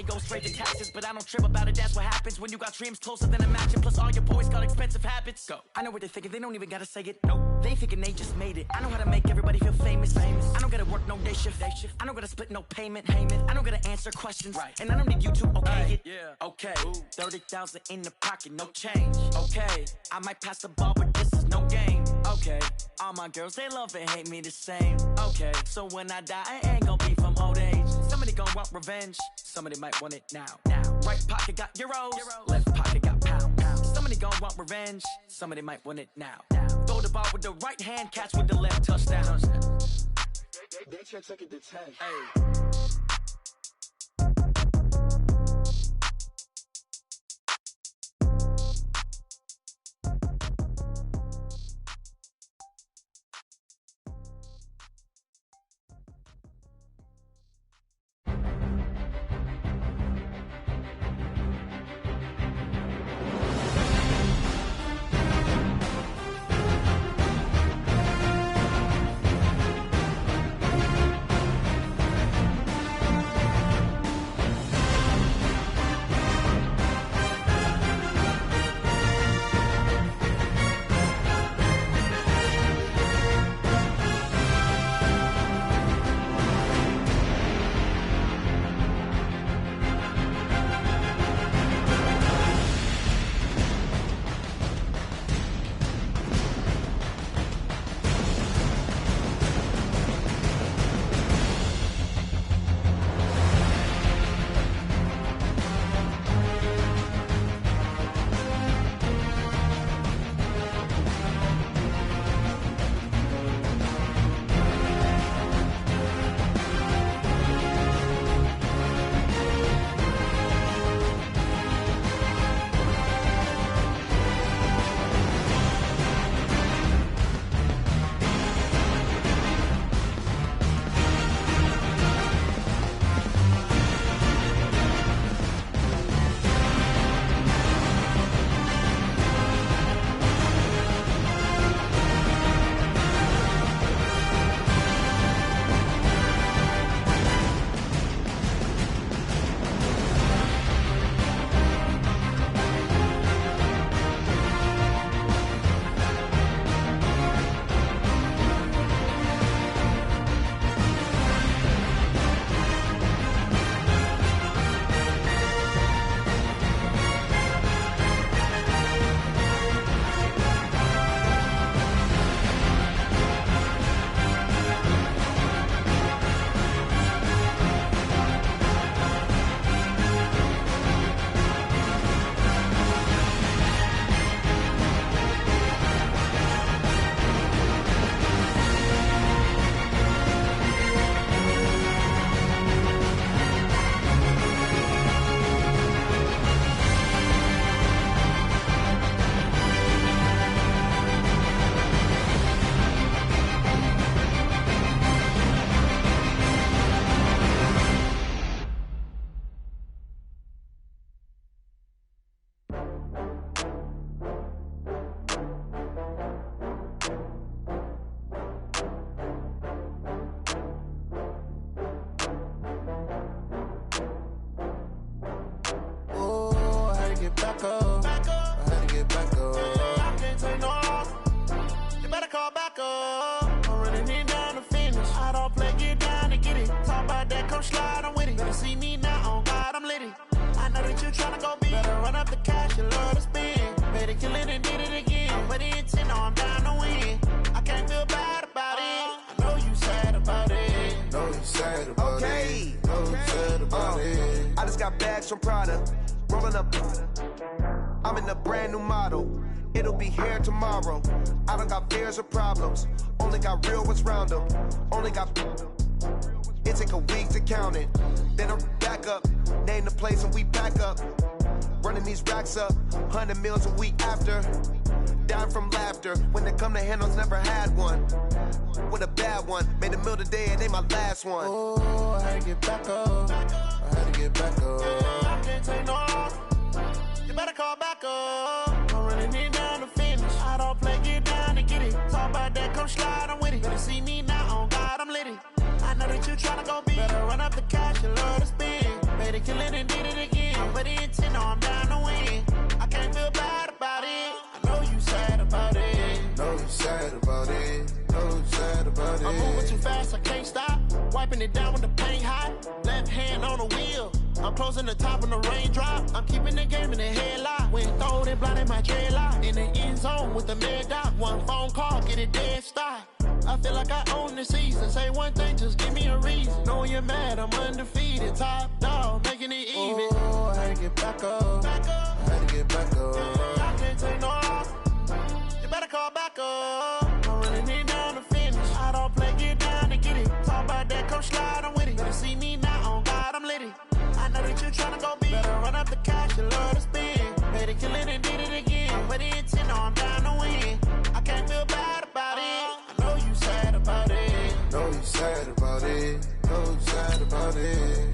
money goes straight to taxes, but I don't trip about it, that's what happens when you got dreams closer than a mansion, plus all your boys got expensive habits. Go. I know what they're thinking, they don't even gotta say it. No, they thinking they just made it. I know how to make everybody feel famous. I don't gotta work no day shift. I don't gotta split no payment. I don't gotta answer questions. And I don't need you to okay it. Okay, 30,000 in the pocket, no change. Okay, I might pass the ball, but this is no game. Okay, all my girls, they love and hate me the same. Okay, so when I die, I ain't gonna be from old age. Somebody gon' want revenge, somebody might want it now. Right pocket got euros, left pocket got pounds. Somebody gon' want revenge, somebody might want it now. Throw the ball with the right hand, catch with the left, touchdown. They check it to 10. Hey. back up. I had to get back up. I can't take no loss. You better call back up. I'm running it down to finish. I don't play, get down to get it. Talk about that, come slide, I'm with it. Better see me now, on God, I'm litty. I know that you tryna go big. Better run up the cash, you love to spend. Better kill it and did it again. I'm with intent, no, I'm down to win. I can't feel bad about it. I know you sad about it. Know you sad about it. Know you sad about it. I just got bags from Prada. Rolling up. I'm in a brand new model. It'll be here tomorrow. I don't got fears or problems. Only got real ones round them. Only got. It take a week to count it. Then I'm back up. Name the place and we back up. Running these racks up. 100 meals a week after. Down from laughter. When they come to handles, never had one. With a bad one. Made a meal today and ain't my last one. Oh, I had to get back up. I had to get back up. I can't take no loss. You better call back up. I'm running it down to finish. I don't play, get down to get it. Talk about that, come slide, I'm with it. Better see me now, on God, I'm litty. I know that you tryna go big. Better run up the cash, you love to spend. Better kill it and put the intent on, I'm down to win. I can't feel bad about it. I know you sad about it. Know you sad about it. Know you sad about it. I'm moving too fast, I can't stop. Wiping it down with the paint hot. Left hand on the wheel. I'm closing the top when the raindrop. I'm keeping the game in the headlock. When throwed and blinded my dreadlock. In the end zone with the mad dot. One phone call, get it dead stop. I feel like I own the season. Say one thing, just give me a reason. Knowing you're mad, I'm undefeated. Top dog, making it even. Oh, I had to get back up. Back up. I had to get back up. I can't take no loss. You better call back up. I'm really need down to finish. I don't play, get down to get it. Talk about that, come slide, I'm with it. Better see me now, on God, I'm litty. I know that you tryna go big. Better run up the cash, you love to spend. Better kill it and did it again. I put the intent on, I'm down to win. I can't feel bad about it. I know you sad about it. Know you sad about it. Know you sad about it.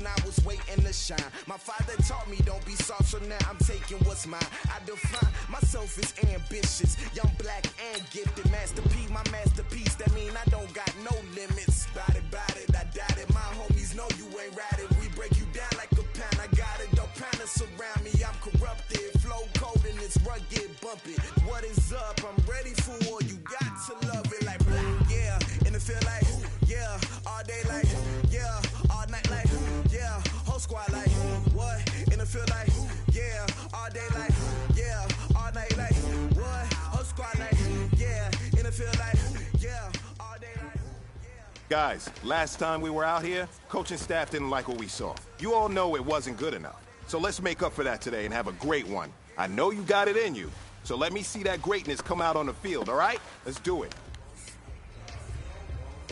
I was waiting to shine. My father taught me don't be soft, so now I'm taking what's mine. I define myself as ambitious, young, black, and gifted. Masterpiece, my masterpiece. That mean I don't got no limits. Bout it, I doubt it. My homies know you ain't ratted. We break you down like a pound. I got it, don't pound us around me. I'm corrupted, flow cold and it's rugged, bump it. What is up? I'm ready for war. You got to love it like black, yeah. And it feel like, yeah, all day like, yeah, all night like, yeah, whole squad like, what? And it feel like, yeah, all day like, yeah, all night like, what? Whole squad like, yeah, and it feel like, yeah, all day like, yeah. Guys, last time we were out here, coaching staff didn't like what we saw. You all know it wasn't good enough. So let's make up for that today and have a great one. I know you got it in you, so let me see that greatness come out on the field, all right? Let's do it.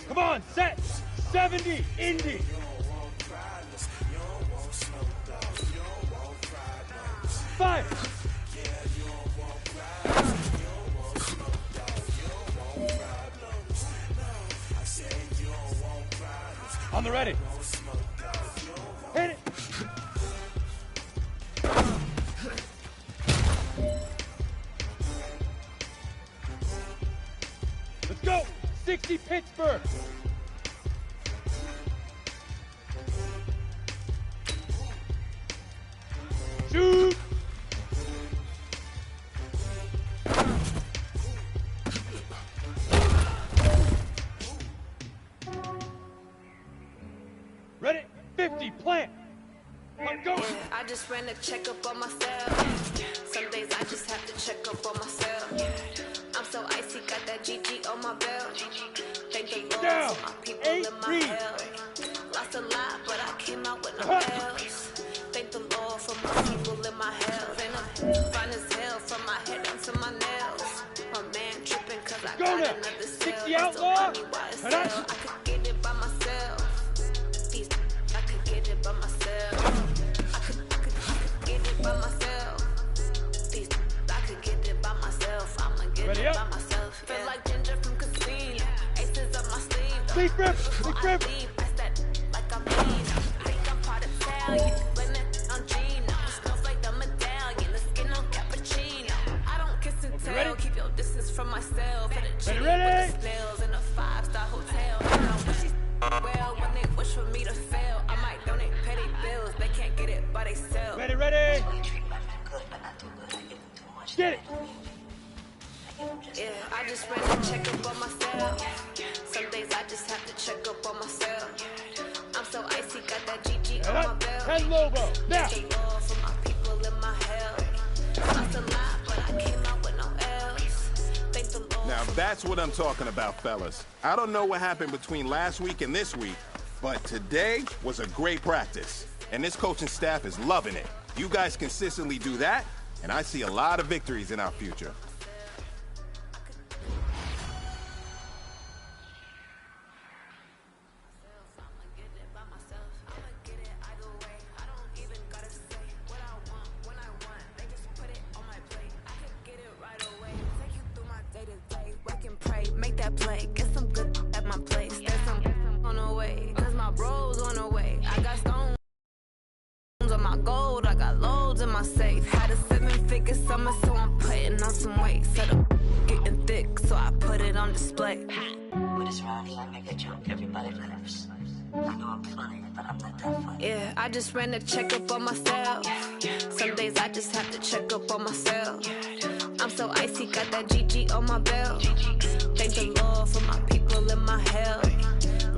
Come on, set! 70, Indy! Fire! On the ready. Hit it! Let's go! 60 Pittsburgh! Shoot! I just ran a checkup on myself. Some days I just have to check up on myself. I'm so icy, got that GG on my belt. Thank the Lord for my people in my hell. Lost a lot, but I came out with no L's. Thank the Lord for my people in my hell. And I'm fine as hell from my head down to my nails. My man tripping cause I got another cell. So I mean, why it's hell? I could get it by myself. I could get it by myself. I could get it by myself. I could get it by myself. I'ma get it by myself. Feel like Ginger from Casino. Aces up my sleeve. Sleep rip. Pass that like I'm mean. Think I'm part of town. You blame it on Gina. Snowflake the medallion. The skin on cappuccino. I don't kiss and tell. Keep your distance from myself. For the G with the snails in a 5-star hotel. And I wish she's well when they wish for me to fail. I might donate petty bills. They can't get it by themselves. Ready. Get it. Yeah, I just ran a checkup on myself. Some days I just have to check up on myself. I'm so icy, got that GG on my belt. Head Lobo. Now. Thank the Lord for my people in my hell. Lost a lot, but I came out with no L's. Thank the Lord. Now that's what I'm talking about, fellas. I don't know what happened between last week and this week, but today was a great practice. And this coaching staff is loving it. You guys consistently do that, and I see a lot of victories in our future. Make that play, get some good at my place. There's some on the way, cause my bro's on the way. I got stones on my gold, I got loads in my safe. Had a 7-figure summer, so I'm putting on some weight. Set up getting thick, so I put it on display. With this round here, I make a joke, everybody laughs. I know I'm funny, but I'm not that funny. Yeah, I just ran a checkup on myself. Some days I just have to check up on myself. I'm so icy, got that GG on my belt. Thank the Lord for my people in my hell.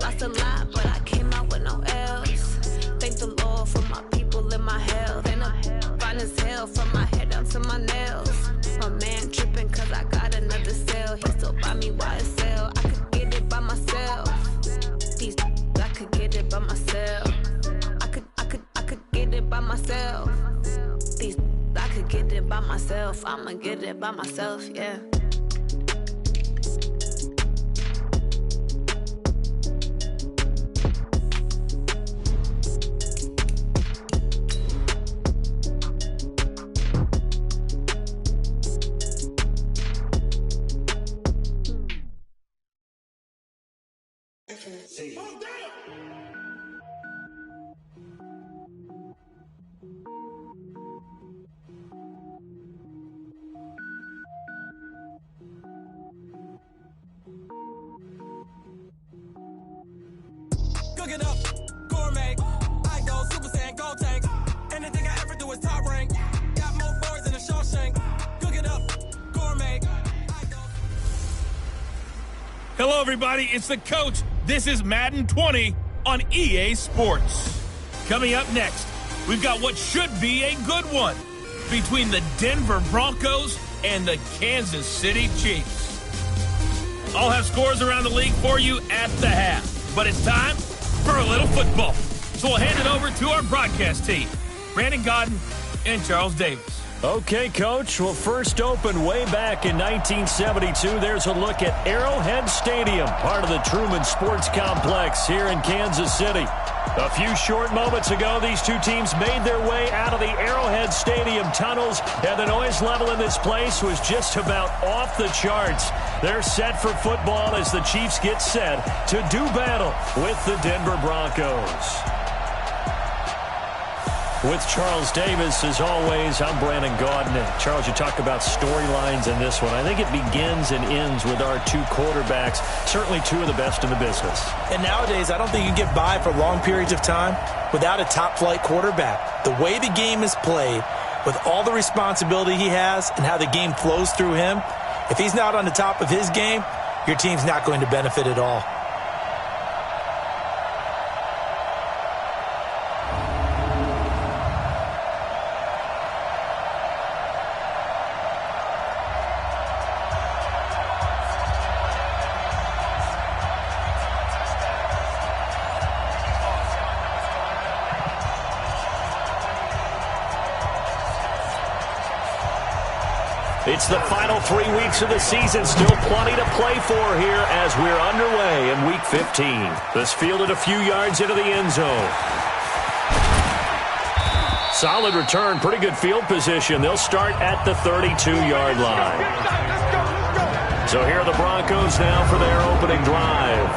Lost a lot, but I came out with no L's. Thank the Lord for my people in my hell. And I'm fine as hell from my head down to my nails. My man tripping cause I got another cell. He still buy me YSL. I could get it by myself. I could get it by myself. I could get it by myself. I could get it by myself. I'ma get it by myself, yeah. Cook it up, gourmet. I go Super Saiyan, gold tank. Anything I ever do is top rank. Got more boys than a Shawshank. Cook it up, gourmet. Hello, everybody. It's the coach. This is Madden 20 on EA Sports. Coming up next, we've got what should be a good one between the Denver Broncos and the Kansas City Chiefs. I'll have scores around the league for you at the half, but it's time for a little football. So we'll hand it over to our broadcast team, Brandon Godden and Charles Davis. Okay, Coach. Well, first opened way back in 1972. There's a look at Arrowhead Stadium, part of the Truman Sports Complex here in Kansas City. A few short moments ago, these two teams made their way out of the Arrowhead Stadium tunnels, and the noise level in this place was just about off the charts. They're set for football as the Chiefs get set to do battle with the Denver Broncos. With Charles Davis, as always, I'm Brandon Gaudin. And Charles, you talk about storylines in this one. I think it begins and ends with our two quarterbacks, certainly two of the best in the business. And nowadays, I don't think you can get by for long periods of time without a top-flight quarterback. The way the game is played, with all the responsibility he has and how the game flows through him, if he's not on the top of his game, your team's not going to benefit at all. It's the final 3 weeks of the season. Still plenty to play for here as we're underway in Week 15. This fielded a few yards into the end zone. Solid return, pretty good field position. They'll start at the 32-yard line. So here are the Broncos now for their opening drive.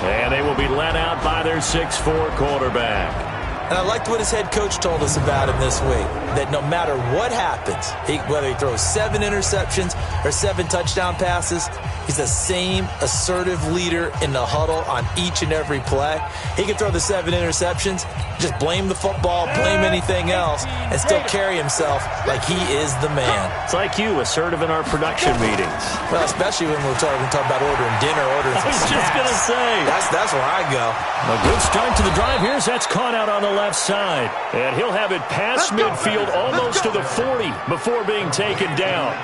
And they will be led out by their 6'4" quarterback. And I liked what his head coach told us about him this week, that no matter what happens, whether he throws 7 interceptions or 7 touchdown passes, he's the same assertive leader in the huddle on each and every play. He can throw the 7 interceptions, just blame the football, blame anything else, and still carry himself like he is the man. It's like you, assertive in our production meetings. Well, especially when we're talking about ordering dinner, ordering some snacks. I was just going to say. That's where I go. A good start to the drive. Here's that's caught out on the left side. And he'll have it past midfield almost to the 40 before being taken down.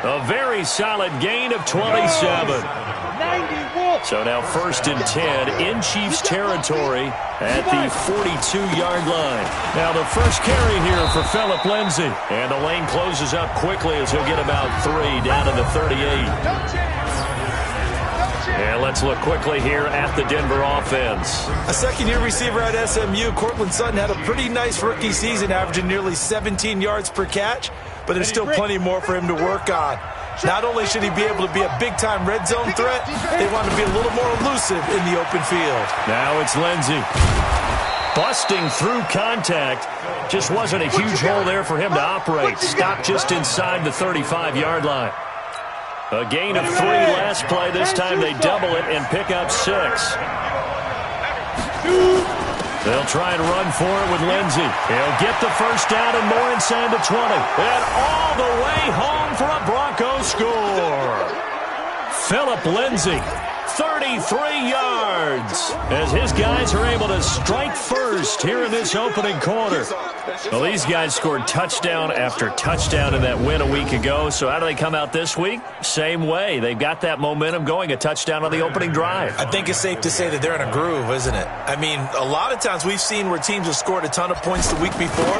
A very solid gain of 27. So now 1st and 10 in Chiefs territory at the 42-yard line. Now the first carry here for Phillip Lindsay. And the lane closes up quickly as he'll get about 3 down to the 38. And let's look quickly here at the Denver offense. A second-year receiver at SMU, Cortland Sutton, had a pretty nice rookie season, averaging nearly 17 yards per catch, but there's still plenty more for him to work on. Not only should he be able to be a big-time red zone threat, they want to be a little more elusive in the open field. Now it's Lindsay. Busting through contact. Just wasn't a huge hole there for him to operate. Stopped just inside the 35-yard line. A gain of 3 last play. This time they double it and pick up 6. They'll try and run for it with Lindsay. He'll get the first down and more inside the 20. And all the way home for a Broncos score. Phillip Lindsay, 33 yards, as his guys are able to strike first here in this opening quarter. Well, these guys scored touchdown after touchdown in that win a week ago. So how do they come out this week? Same way. They've got that momentum going, a touchdown on the opening drive. I think it's safe to say that they're in a groove, isn't it? I mean, a lot of times we've seen where teams have scored a ton of points the week before.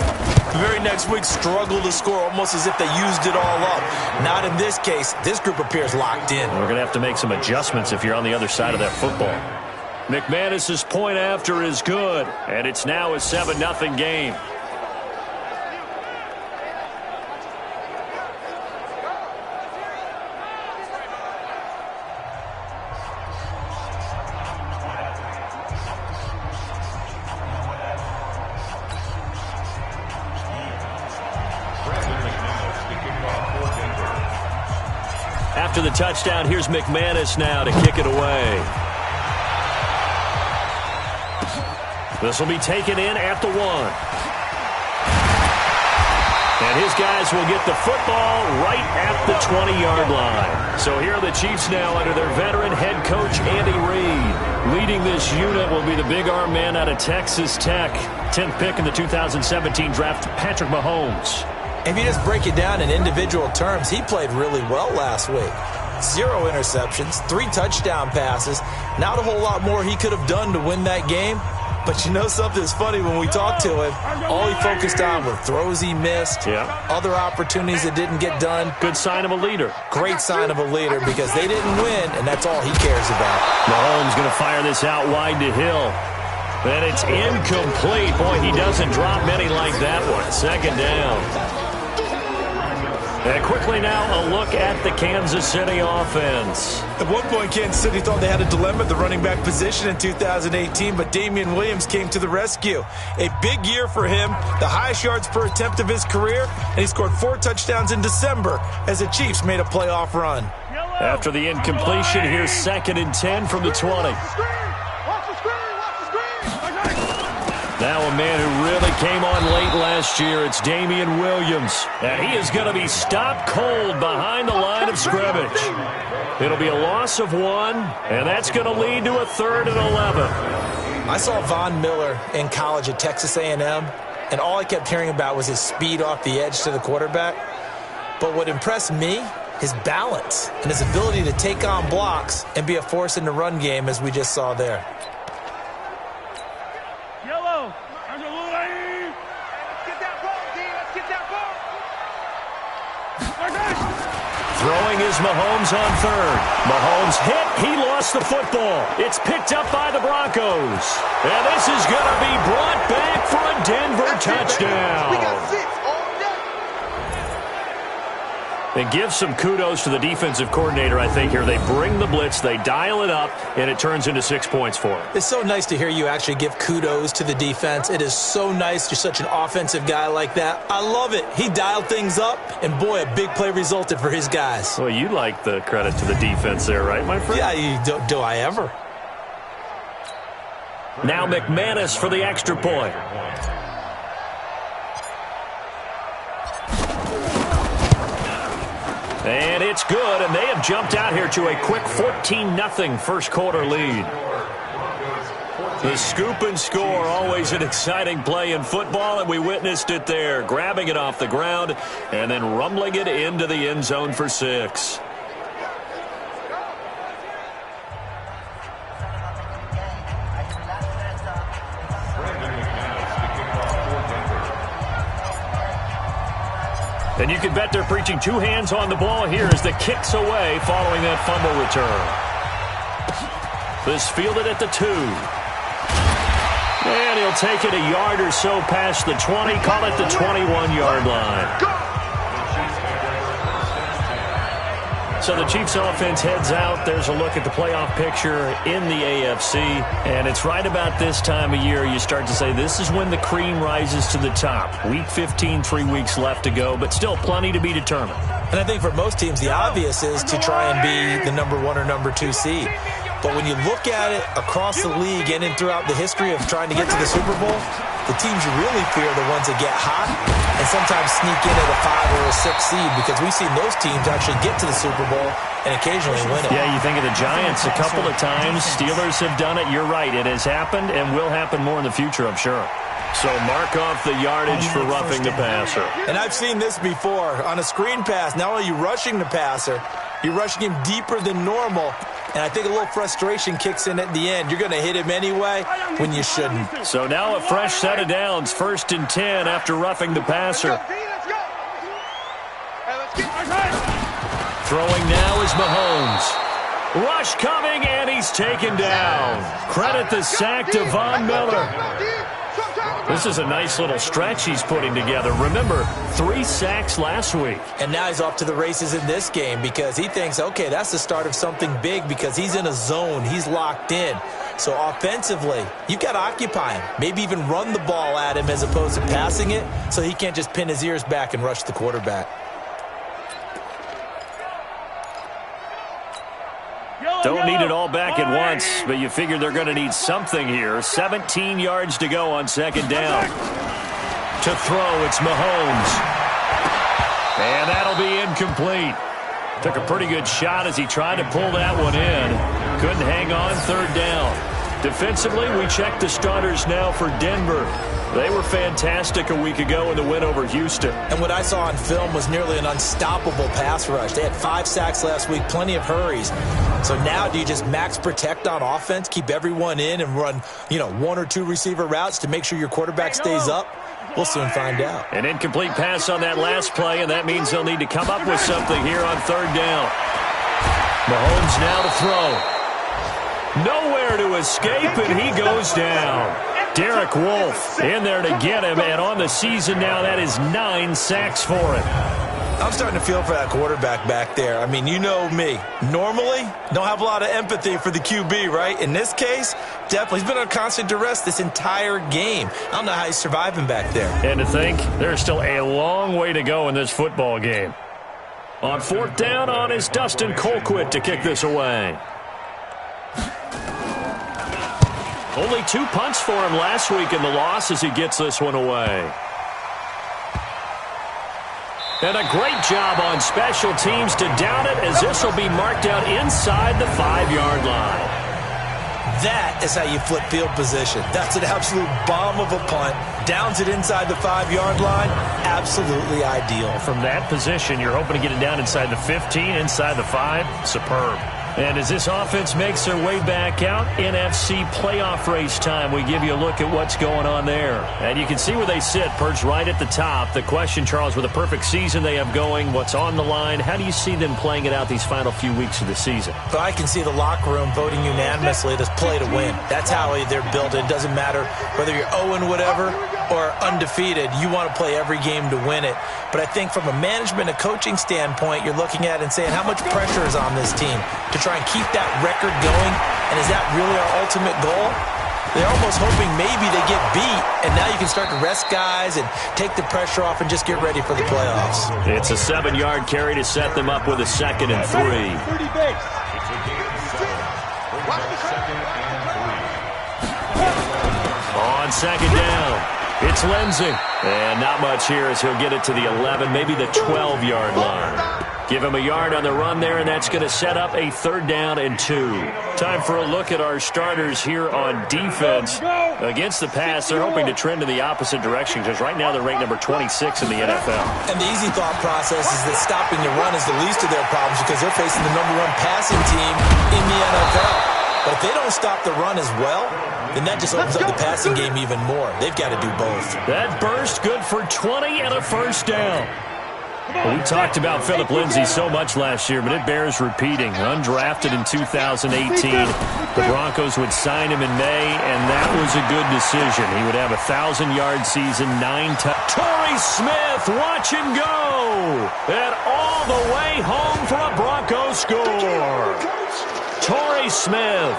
The very next week struggle to score almost as if they used it all up. Not in this case. This group appears locked in. We're going to have to make some adjustments if you're on the other side of that football. McManus's point after is good, and it's now a 7-0 game. After the touchdown, here's McManus now to kick it away. This will be taken in at the 1. And his guys will get the football right at the 20-yard line. So here are the Chiefs now under their veteran head coach, Andy Reid. Leading this unit will be the big arm man out of Texas Tech. 10th pick in the 2017 draft, Patrick Mahomes. If you just break it down in individual terms, he played really well last week. 0 interceptions, 3 touchdown passes. Not a whole lot more he could have done to win that game. But you know something's funny, when we talked to him, all he focused on were throws he missed, other opportunities that didn't get done. Good sign of a leader. Great sign of a leader, because they didn't win, and that's all he cares about. Mahomes going to fire this out wide to Hill. And it's incomplete. Boy, he doesn't drop many like that one. 2nd down. And quickly now, a look at the Kansas City offense. At one point, Kansas City thought they had a dilemma at the running back position in 2018, but Damian Williams came to the rescue. A big year for him, the highest yards per attempt of his career, and he scored 4 touchdowns in December as the Chiefs made a playoff run. After the incompletion, here's 2nd and 10 from the 20. Now a man who really came on late last year, it's Damian Williams. And he is going to be stopped cold behind the line of scrimmage. It'll be a loss of 1, and that's going to lead to a 3rd and 11. I saw Von Miller in college at Texas A&M, and all I kept hearing about was his speed off the edge to the quarterback. But what impressed me, his balance and his ability to take on blocks and be a force in the run game, as we just saw there. Throwing is Mahomes on third. Mahomes hit. He lost the football. It's picked up by the Broncos. And this is going to be brought back for a Denver touchdown. We got 6 all day. And give some kudos to the defensive coordinator, I think, here. They bring the blitz, they dial it up, and it turns into 6 points for them. It's so nice to hear you actually give kudos to the defense. It is so nice. You're such an offensive guy like that. I love it. He dialed things up, and boy, a big play resulted for his guys. Well, you like the credit to the defense there, right, my friend? Yeah, do I ever? Now McManus for the extra point. And it's good, and they have jumped out here to a quick 14-0 first quarter lead. The scoop and score, always an exciting play in football, and we witnessed it there, grabbing it off the ground and then rumbling it into the end zone for 6. And you can bet they're preaching 2 hands on the ball here as the kick's away following that fumble return. This fielded at the 2. And he'll take it a yard or so past the 20, call it the 21-yard line. So the Chiefs offense heads out. There's a look at the playoff picture in the AFC. And it's right about this time of year you start to say this is when the cream rises to the top. Week 15, 3 weeks left to go, but still plenty to be determined. And I think for most teams, the obvious is to try and be the number 1 or number 2 seed. But when you look at it across the league and throughout the history of trying to get to the Super Bowl, the teams you really fear are the ones that get hot and sometimes sneak in at a 5 or a 6 seed, because we've seen those teams actually get to the Super Bowl and occasionally win it. Yeah, you think of the Giants a couple of times. Steelers have done it. You're right. It has happened and will happen more in the future, I'm sure. So mark off the yardage for roughing the passer. And I've seen this before. On a screen pass, not only are you rushing the passer, you're rushing him deeper than normal. And I think a little frustration kicks in at the end. You're going to hit him anyway when you shouldn't. So now a fresh set of downs, 1st and 10 after roughing the passer. Throwing now is Mahomes. Rush coming, and he's taken down. Credit the sack to Von Miller. This is a nice little stretch he's putting together. Remember, 3 sacks last week. And now he's off to the races in this game because he thinks, okay, that's the start of something big because he's in a zone. He's locked in. So offensively, you've got to occupy him. Maybe even run the ball at him as opposed to passing it so he can't just pin his ears back and rush the quarterback. Don't need it all back at once, but you figure they're going to need something here. 17 yards to go on 2nd down. To throw, it's Mahomes. And that'll be incomplete. Took a pretty good shot as he tried to pull that one in. Couldn't hang on 3rd down. Defensively, we check the starters now for Denver. They were fantastic a week ago in the win over Houston. And what I saw on film was nearly an unstoppable pass rush. They had 5 sacks last week, plenty of hurries. So now do you just max protect on offense, keep everyone in and run, 1 or 2 receiver routes to make sure your quarterback stays up? We'll soon find out. An incomplete pass on that last play, and that means they'll need to come up with something here on 3rd down. Mahomes now to throw. Nowhere to escape, and he goes down. Derek Wolfe in there to get him, and on the season now, that is 9 sacks for him. I'm starting to feel for that quarterback back there. I mean, you know me. Normally, don't have a lot of empathy for the QB, right? In this case, definitely. He's been on constant duress this entire game. I don't know how he's surviving back there. And to think, there's still a long way to go in this football game. On 4th down, on is Dustin Colquitt to kick this away. Only 2 punts for him last week in the loss as he gets this one away. And a great job on special teams to down it as this will be marked out inside the 5-yard line. That is how you flip field position. That's an absolute bomb of a punt. Downs it inside the 5-yard line. Absolutely ideal. From that position, you're hoping to get it down inside the 15, inside the 5. Superb. And as this offense makes their way back out, NFC playoff race time, we give you a look at what's going on there. And you can see where they sit, perched right at the top. The question, Charles, with a perfect season they have going, what's on the line, how do you see them playing it out these final few weeks of the season? Well, I can see the locker room voting unanimously to play to win. That's how they're built. It doesn't matter whether you're 0 whatever or undefeated. You want to play every game to win it. But I think from a management and coaching standpoint, you're looking at it and saying how much pressure is on this team to try and keep that record going, and is that really our ultimate goal? They're almost hoping maybe they get beat, and now you can start to rest guys and take the pressure off and just get ready for the playoffs. It's a 7-yard carry to set them up with a 2nd and 3. On 2nd down, it's Lindsey. And not much here as he'll get it to the 11, maybe the 12-yard line. Give him a yard on the run there, and that's going to set up a 3rd down and 2. Time for a look at our starters here on defense. Against the pass, they're hoping to trend in the opposite direction because right now they're ranked number 26 in the NFL. And the easy thought process is that stopping the run is the least of their problems because they're facing the number 1 passing team in the NFL. But if they don't stop the run as well, then that just opens up the passing game even more. They've got to do both. That burst good for 20 and a 1st down. Well, we talked about Phillip Lindsay so much last year, but it bears repeating. Undrafted in 2018, the Broncos would sign him in May, and that was a good decision. He would have a 1,000-yard season, 9 touchdowns. Torrey Smith, watch him go! And all the way home for a Broncos score. Torrey Smith,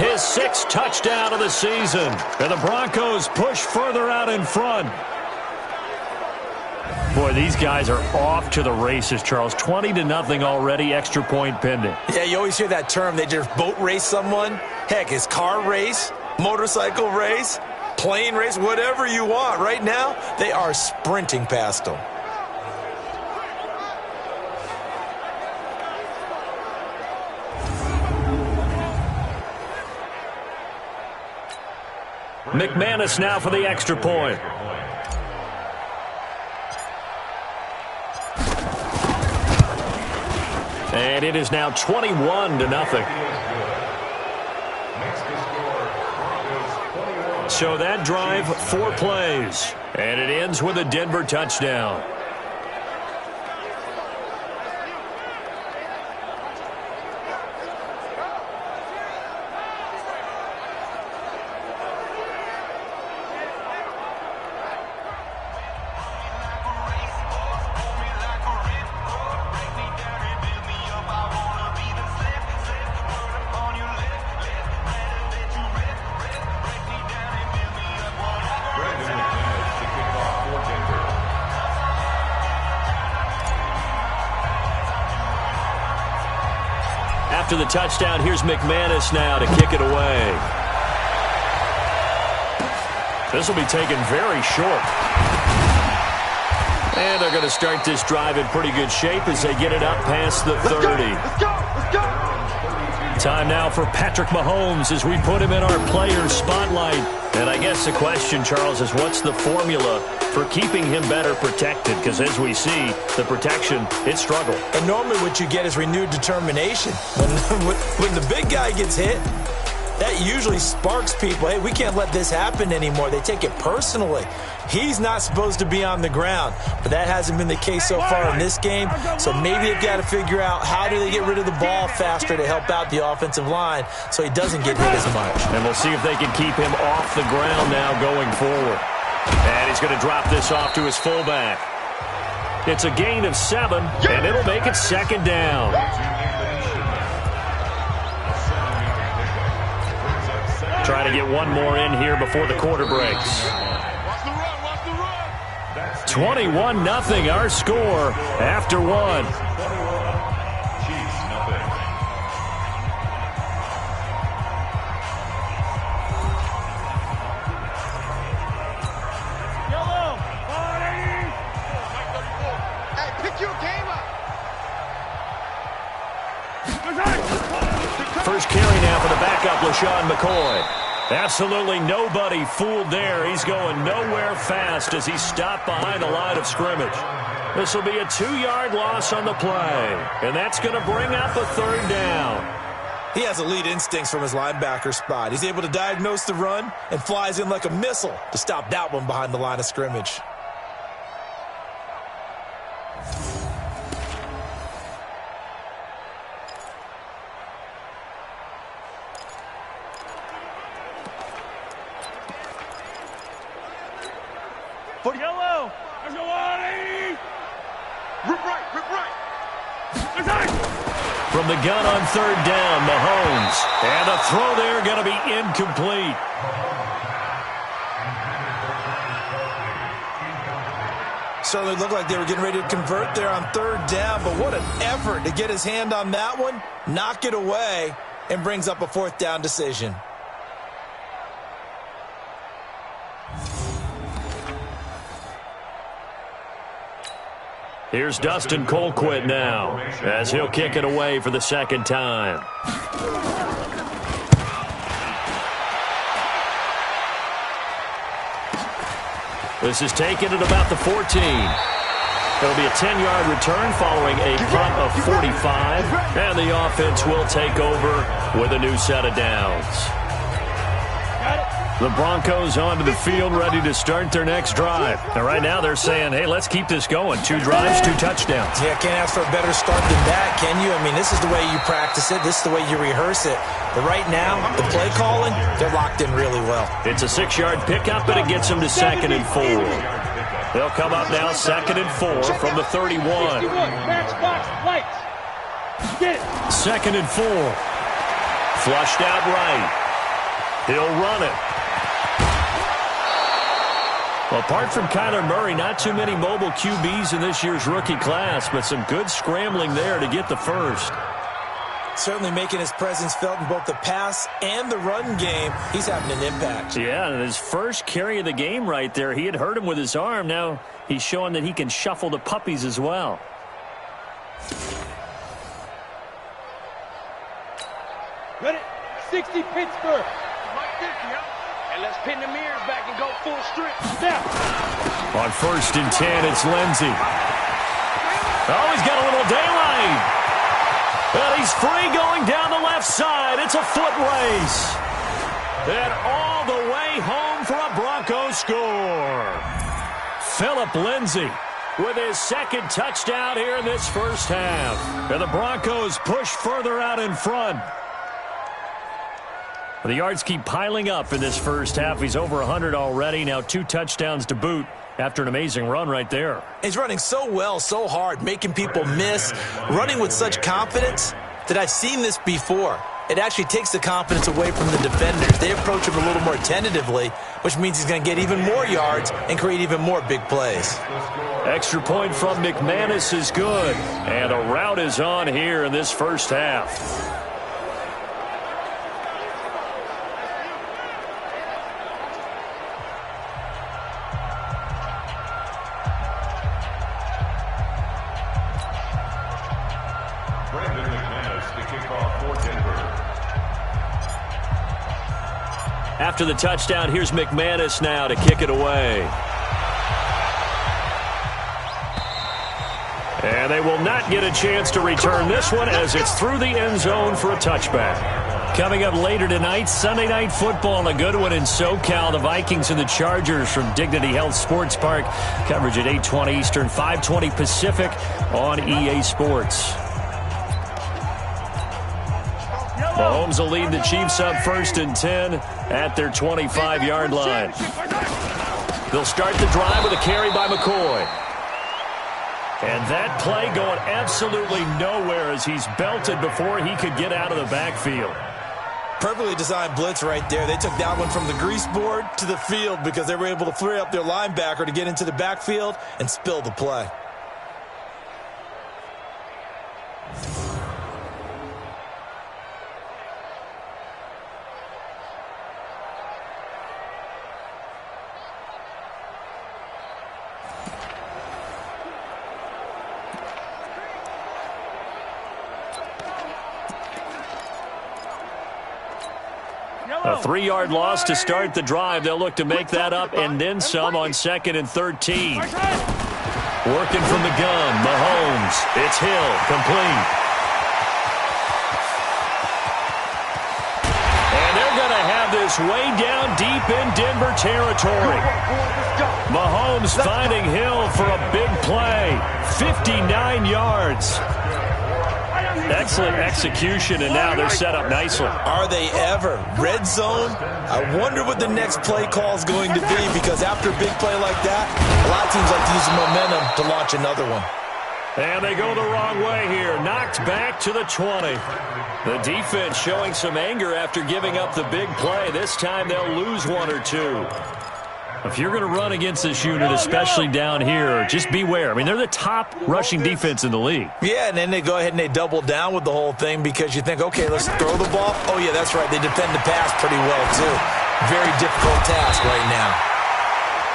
his 6th touchdown of the season. And the Broncos push further out in front. Boy, these guys are off to the races, Charles. 20-0 already, extra point pending. Yeah, you always hear that term. They just boat race someone. Heck, it's car race, motorcycle race, plane race, whatever you want. Right now, they are sprinting past them. McManus now for the extra point. And it is now 21-0. So that drive, 4 plays. And it ends with a Denver touchdown. After the touchdown, here's McManus now to kick it away. This will be taken very short. And they're going to start this drive in pretty good shape as they get it up past the 30. Let's go! Time now for Patrick Mahomes as we put him in our player spotlight. And I guess the question, Charles, is what's the formula for keeping him better protected? Because as we see, the protection, it struggled. And normally what you get is renewed determination. When the big guy gets hit, that usually sparks people. Hey, we can't let this happen anymore. They take it personally. He's not supposed to be on the ground, but that hasn't been the case so far in this game. So maybe they've got to figure out how do they get rid of the ball faster to help out the offensive line so he doesn't get hit as much. And we'll see if they can keep him off the ground now going forward. And he's going to drop this off to his fullback. It's a gain of 7, and it'll make it 2nd down. Try to get one more in here before the quarter breaks. 21-0 our score after 1. First carry now for the backup, LaShawn McCoy. Absolutely nobody fooled there. He's going nowhere fast as he's stopped behind the line of scrimmage. This will be a 2-yard loss on the play, and that's going to bring up a 3rd down. He has elite instincts from his linebacker spot. He's able to diagnose the run and flies in like a missile to stop that one behind the line of scrimmage. For yellow. There's a 180. Rip right. From the gun on third down, Mahomes. And the throw there going to be incomplete. Certainly looked like they were getting ready to convert there on third down, but what an effort to get his hand on that one, knock it away, and brings up a fourth down decision. Here's Dustin Colquitt now, as he'll kick it away for the second time. This is taken at about the 14. It'll be a 10-yard return following a punt of 45, and the offense will take over with a new set of downs. The Broncos onto the field, ready to start their next drive. And right now they're saying, hey, let's keep this going. 2 drives, 2 touchdowns. Yeah, can't ask for a better start than that, can you? I mean, this is the way you practice it. This is the way you rehearse it. But right now, the play calling, they're locked in really well. It's a 6-yard pickup, and it gets them to 2nd and 4. They'll come up now 2nd and 4 from the 31. Match box lights. Get it. 2nd and 4. Flushed out right. He'll run it. Well, apart from Kyler Murray, not too many mobile QBs in this year's rookie class, but some good scrambling there to get the first. Certainly making his presence felt in both the pass and the run game. He's having an impact. Yeah, and his first carry of the game right there, he had hurt him with his arm. Now he's showing that he can shuffle the puppies as well. Ready? 60 Pittsburgh. And let's pin the mirrors back and go full strip. Now. On 1st and 10, it's Lindsey. Oh, he's got a little daylight. Well, he's free going down the left side. It's a foot race. And all the way home for a Broncos score. Phillip Lindsay with his 2nd touchdown here in this first half. And the Broncos push further out in front. The yards keep piling up in this first half. He's over 100 already. Now 2 touchdowns to boot after an amazing run right there. He's running so well, so hard, making people miss, running with such confidence that I've seen this before. It actually takes the confidence away from the defenders. They approach him a little more tentatively, which means he's going to get even more yards and create even more big plays. Extra point from McManus is good. And a route is on here in this first half. After the touchdown, here's McManus now to kick it away. And they will not get a chance to return this one as it's through the end zone for a touchback. Coming up later tonight, Sunday Night Football, a good one in SoCal. The Vikings and the Chargers from Dignity Health Sports Park. Coverage at 8:20 Eastern, 5:20 Pacific on EA Sports. Mahomes will lead the Chiefs up 1st and 10 at their 25-yard line. They'll start the drive with a carry by McCoy. And that play going absolutely nowhere as he's belted before he could get out of the backfield. Perfectly designed blitz right there. They took that one from the grease board to the field because they were able to free up their linebacker to get into the backfield and spill the play. A 3-yard loss to start the drive. They'll look to make that up and then some on 2nd and 13. Working from the gun, Mahomes. It's Hill, complete. this way down deep in Denver territory. Mahomes finding Hill for a big play. 59 yards. Excellent execution, and now they're set up nicely. Are they ever? Red zone? I wonder what the next play call is going to be, because after a big play like that, a lot of teams like to use the momentum to launch another one. And they go the wrong way here. Knocked back to the 20. The defense showing some anger after giving up the big play. This time they'll lose one or two. If you're going to run against this unit, especially down here, just beware. I mean, they're the top rushing defense in the league. Yeah, and then they go ahead and they double down with the whole thing because you think, okay, let's throw the ball. Oh, yeah, that's right. They defend the pass pretty well, too. Very difficult task right now.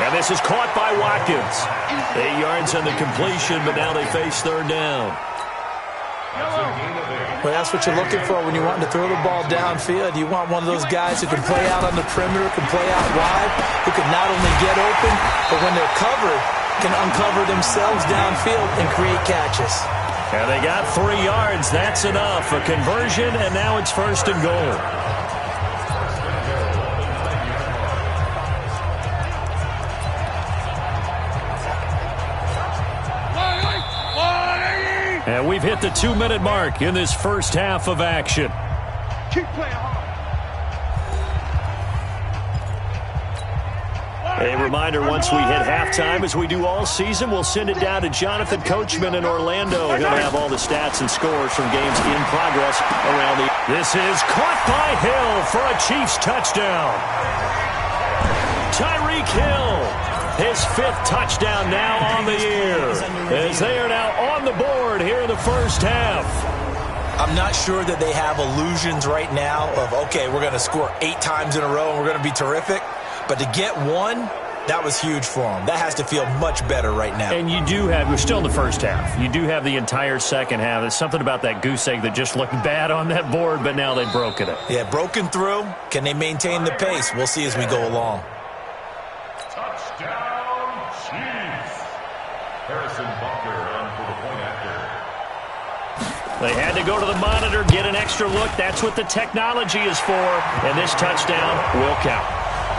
And this is caught by Watkins. 8 yards on the completion, but now they face third down. Well, that's what you're looking for when you want to throw the ball downfield. You want one of those guys who can play out on the perimeter, can play out wide, who can not only get open, but when they're covered, can uncover themselves downfield and create catches. And they got 3 yards. That's enough. A conversion, and now it's first and goal. And we've hit the 2-minute mark in this first half of action. Keep playing hard. A reminder, once we hit halftime, as we do all season, we'll send it down to Jonathan Coachman in Orlando. He'll have all the stats and scores from games in progress around the... This is caught by Hill for a Chiefs touchdown. Tyreek Hill. His 5th touchdown now on the year, as they are now on the board here in the first half. I'm not sure that they have illusions right now of, okay, we're going to score 8 times in a row and we're going to be terrific. But to get one, that was huge for them. That has to feel much better right now. And you do have, we're still in the first half. You do have the entire second half. There's something about that goose egg that just looked bad on that board, but now they've broken it. Yeah, broken through. Can they maintain the pace? We'll see as we go along. They had to go to the monitor, get an extra look. That's what the technology is for. And this touchdown will count.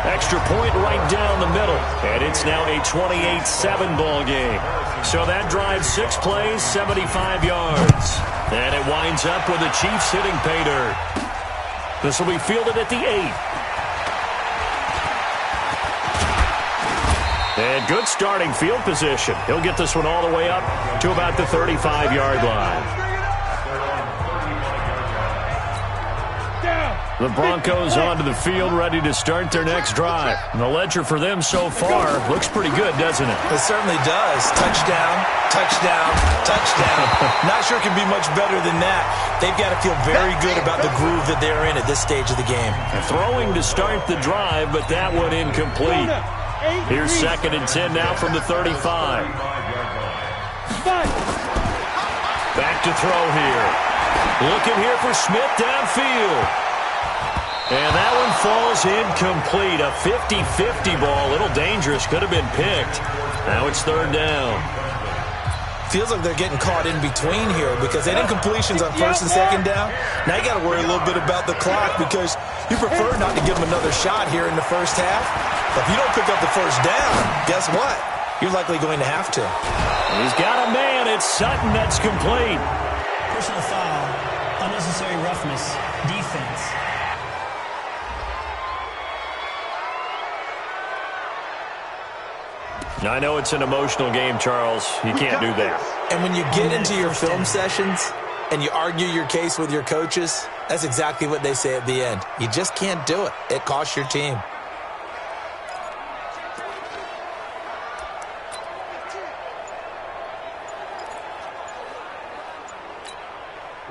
Extra point right down the middle. And it's now a 28-7 ball game. So that drives 6 plays, 75 yards. And it winds up with the Chiefs hitting pay dirt. This will be fielded at the 8. And good starting field position. He'll get this one all the way up to about the 35-yard line. The Broncos onto the field, ready to start their next drive. And the ledger for them so far looks pretty good, doesn't it? It certainly does. Touchdown, touchdown, touchdown. Not sure it can be much better than that. They've got to feel very good about the groove that they're in at this stage of the game. Throwing to start the drive, but that one incomplete. Here's 2nd and 10 now from the 35. Back to throw here. Looking here for Smith downfield. And that one falls incomplete. A 50-50 ball. A little dangerous. Could have been picked. Now it's 3rd down. Feels like they're getting caught in between here because they had incompletions on 1st and 2nd down. Now you got to worry a little bit about the clock because you prefer not to give them another shot here in the first half. But if you don't pick up the 1st down, guess what? You're likely going to have to. He's got a man. It's Sutton that's complete. Personal foul. Unnecessary roughness. Defense. I know it's an emotional game, Charles. You can't do that. And when you get into your film sessions and you argue your case with your coaches, that's exactly what they say at the end. You just can't do it. It costs your team.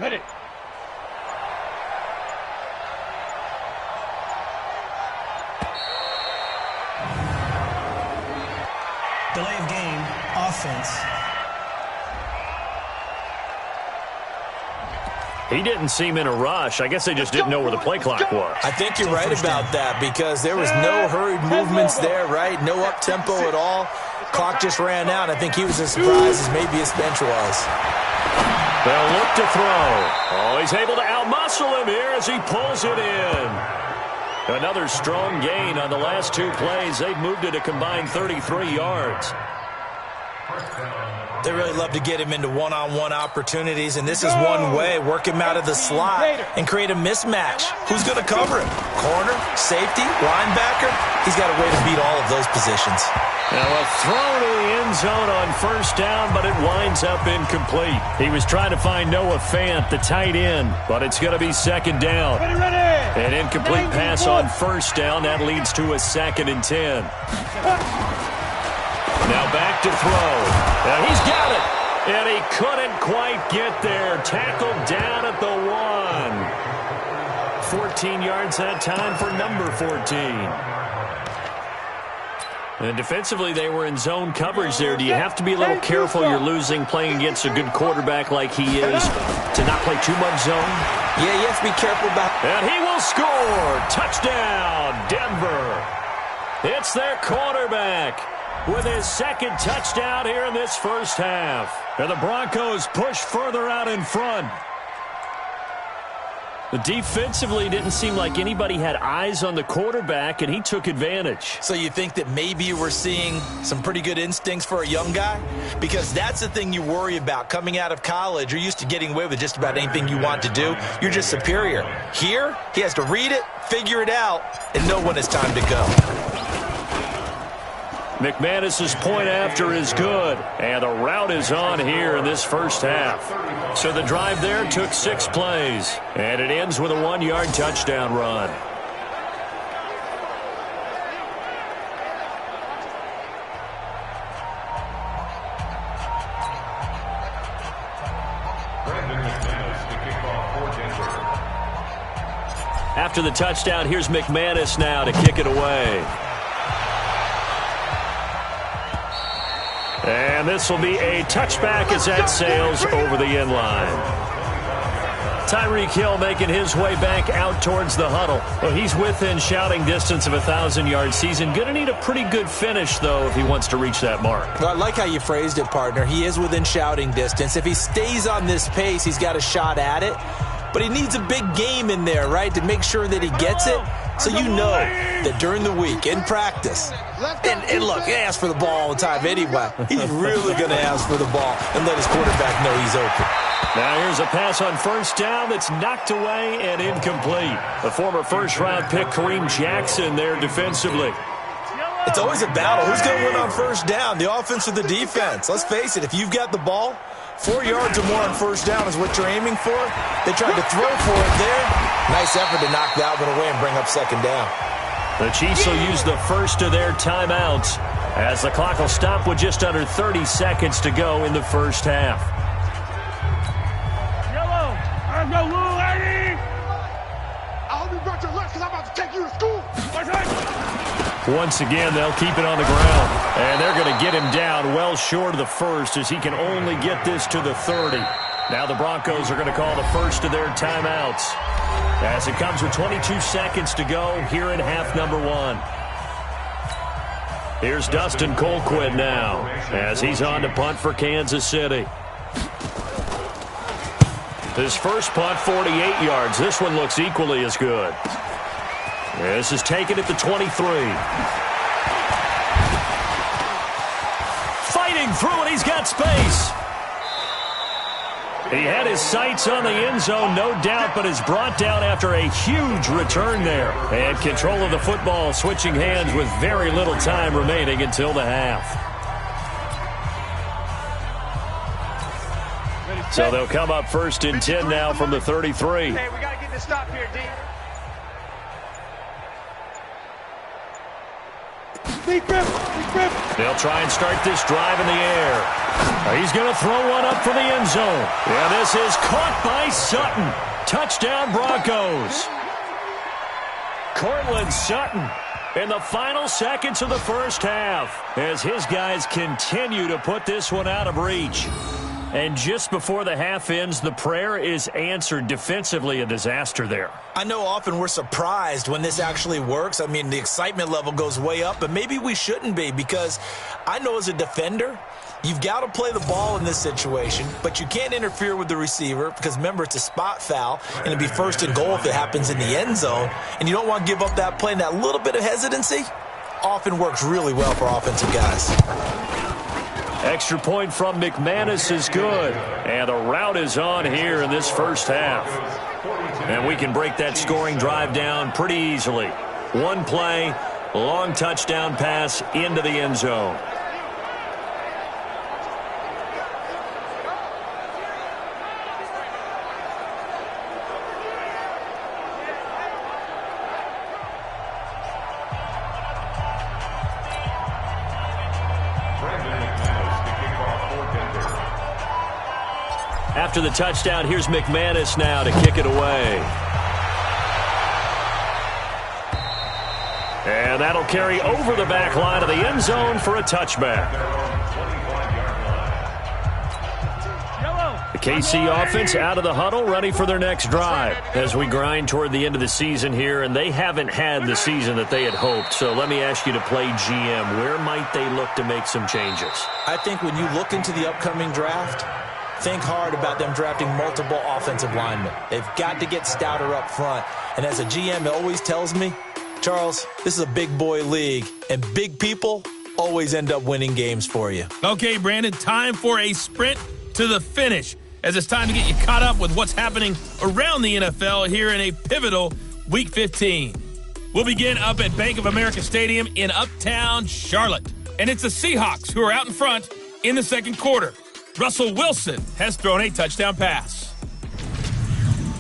Ready. Delay of game, offense. He didn't seem in a rush. I guess they just didn't know where the play clock was. I think you're right about that because there was no hurried movements there, right? No up-tempo at all. Clock just ran out. I think he was as surprised as maybe his bench was. They'll look to throw. Oh, he's able to outmuscle him here as he pulls it in. Another strong gain on the last 2 plays. They've moved it a combined 33 yards. They really love to get him into one-on-one opportunities, and this is one way. Work him out of the slot and create a mismatch. Who's going to cover him? Corner, safety, linebacker? He's got a way to beat all of those positions. Now a throw to the end zone on first down, but it winds up incomplete. He was trying to find Noah Fant, the tight end, but it's going to be second down. An incomplete pass on first down. That leads to a 2nd and 10. Now back to throw. Now he's got it. And he couldn't quite get there. Tackled down at the 1. 14 yards that time for number 14. And defensively, they were in zone coverage there. Do you have to be a little careful you're losing playing against a good quarterback like he is to not play too much zone? Yeah, you have to be careful about that. And he will score. Touchdown, Denver. It's their quarterback with his 2nd touchdown here in this first half. And the Broncos push further out in front. Defensively, didn't seem like anybody had eyes on the quarterback, and he took advantage. So you think that maybe you were seeing some pretty good instincts for a young guy? Because that's the thing you worry about. Coming out of college, you're used to getting away with just about anything you want to do. You're just superior. Here, he has to read it, figure it out, and know when it's time to go. McManus's point after is good, and the route is on here in this first half. So the drive there took 6 plays, and it ends with a 1-yard touchdown run. After the touchdown, here's McManus now to kick it away. And this will be a touchback as that sails over the end line. Tyreek Hill making his way back out towards the huddle. Well, he's within shouting distance of a 1,000-yard season. Going to need a pretty good finish, though, if he wants to reach that mark. Well, I like how you phrased it, partner. He is within shouting distance. If he stays on this pace, he's got a shot at it. But he needs a big game in there, right, to make sure that he gets it. So you know that during the week, in practice, and look, he asks for the ball all the time anyway. He's really going to ask for the ball and let his quarterback know he's open. Now here's a pass on first down that's knocked away and incomplete. The former first-round pick, Kareem Jackson, there defensively. It's always a battle. Who's going to win on first down, the offense or the defense? Let's face it, if you've got the ball, 4 yards or more on first down is what you're aiming for. They tried to throw for it there. Nice effort to knock that one away and bring up second down. The Chiefs will use the first of their timeouts as the clock will stop with just under 30 seconds to go in the first half. Yellow, I'm no little lady. I hope you brought your lunch because I'm about to take you to school. Once again, they'll keep it on the ground, and they're going to get him down well short of the first as he can only get this to the 30. Now the Broncos are going to call the first of their timeouts as it comes with 22 seconds to go here in half number 1. Here's Dustin Colquitt now as he's on to punt for Kansas City. His first punt, 48 yards. This one looks equally as good. This is taken at the 23. Fighting through it, he's got space. He had his sights on the end zone, no doubt, but is brought down after a huge return there. And control of the football switching hands with very little time remaining until the half. So they'll come up first and 10 now from the 33. Hey, we got to get this stop here, D. They'll try and start this drive in the air. He's going to throw one up for the end zone. Yeah, this is caught by Sutton. Touchdown, Broncos. Cortland Sutton in the final seconds of the first half as his guys continue to put this one out of reach. And just before the half ends, the prayer is answered. Defensively, a disaster there. I know often we're surprised when this actually works. I mean, the excitement level goes way up, but maybe we shouldn't be, because I know as a defender, you've got to play the ball in this situation, but you can't interfere with the receiver because, remember, it's a spot foul, and it'd be first and goal if it happens in the end zone, and you don't want to give up that play, and that little bit of hesitancy often works really well for offensive guys. Extra point from McManus is good. And the rout is on here in this first half. And we can break that scoring drive down pretty easily. One play, long touchdown pass into the end zone. After the touchdown, here's McManus now to kick it away. And that'll carry over the back line of the end zone for a touchback. The KC offense out of the huddle, ready for their next drive as we grind toward the end of the season here, and they haven't had the season that they had hoped. So let me ask you to play GM. Where might they look to make some changes? I think when you look into the upcoming draft, think hard about them drafting multiple offensive linemen. They've got to get stouter up front. And as a GM, it always tells me, Charles, this is a big boy league, and big people always end up winning games for you. Okay, Brandon, time for a sprint to the finish, as it's time to get you caught up with what's happening around the NFL here in a pivotal Week 15. We'll begin up at Bank of America Stadium in Uptown Charlotte. And it's the Seahawks who are out in front in the second quarter. Russell Wilson has thrown a touchdown pass.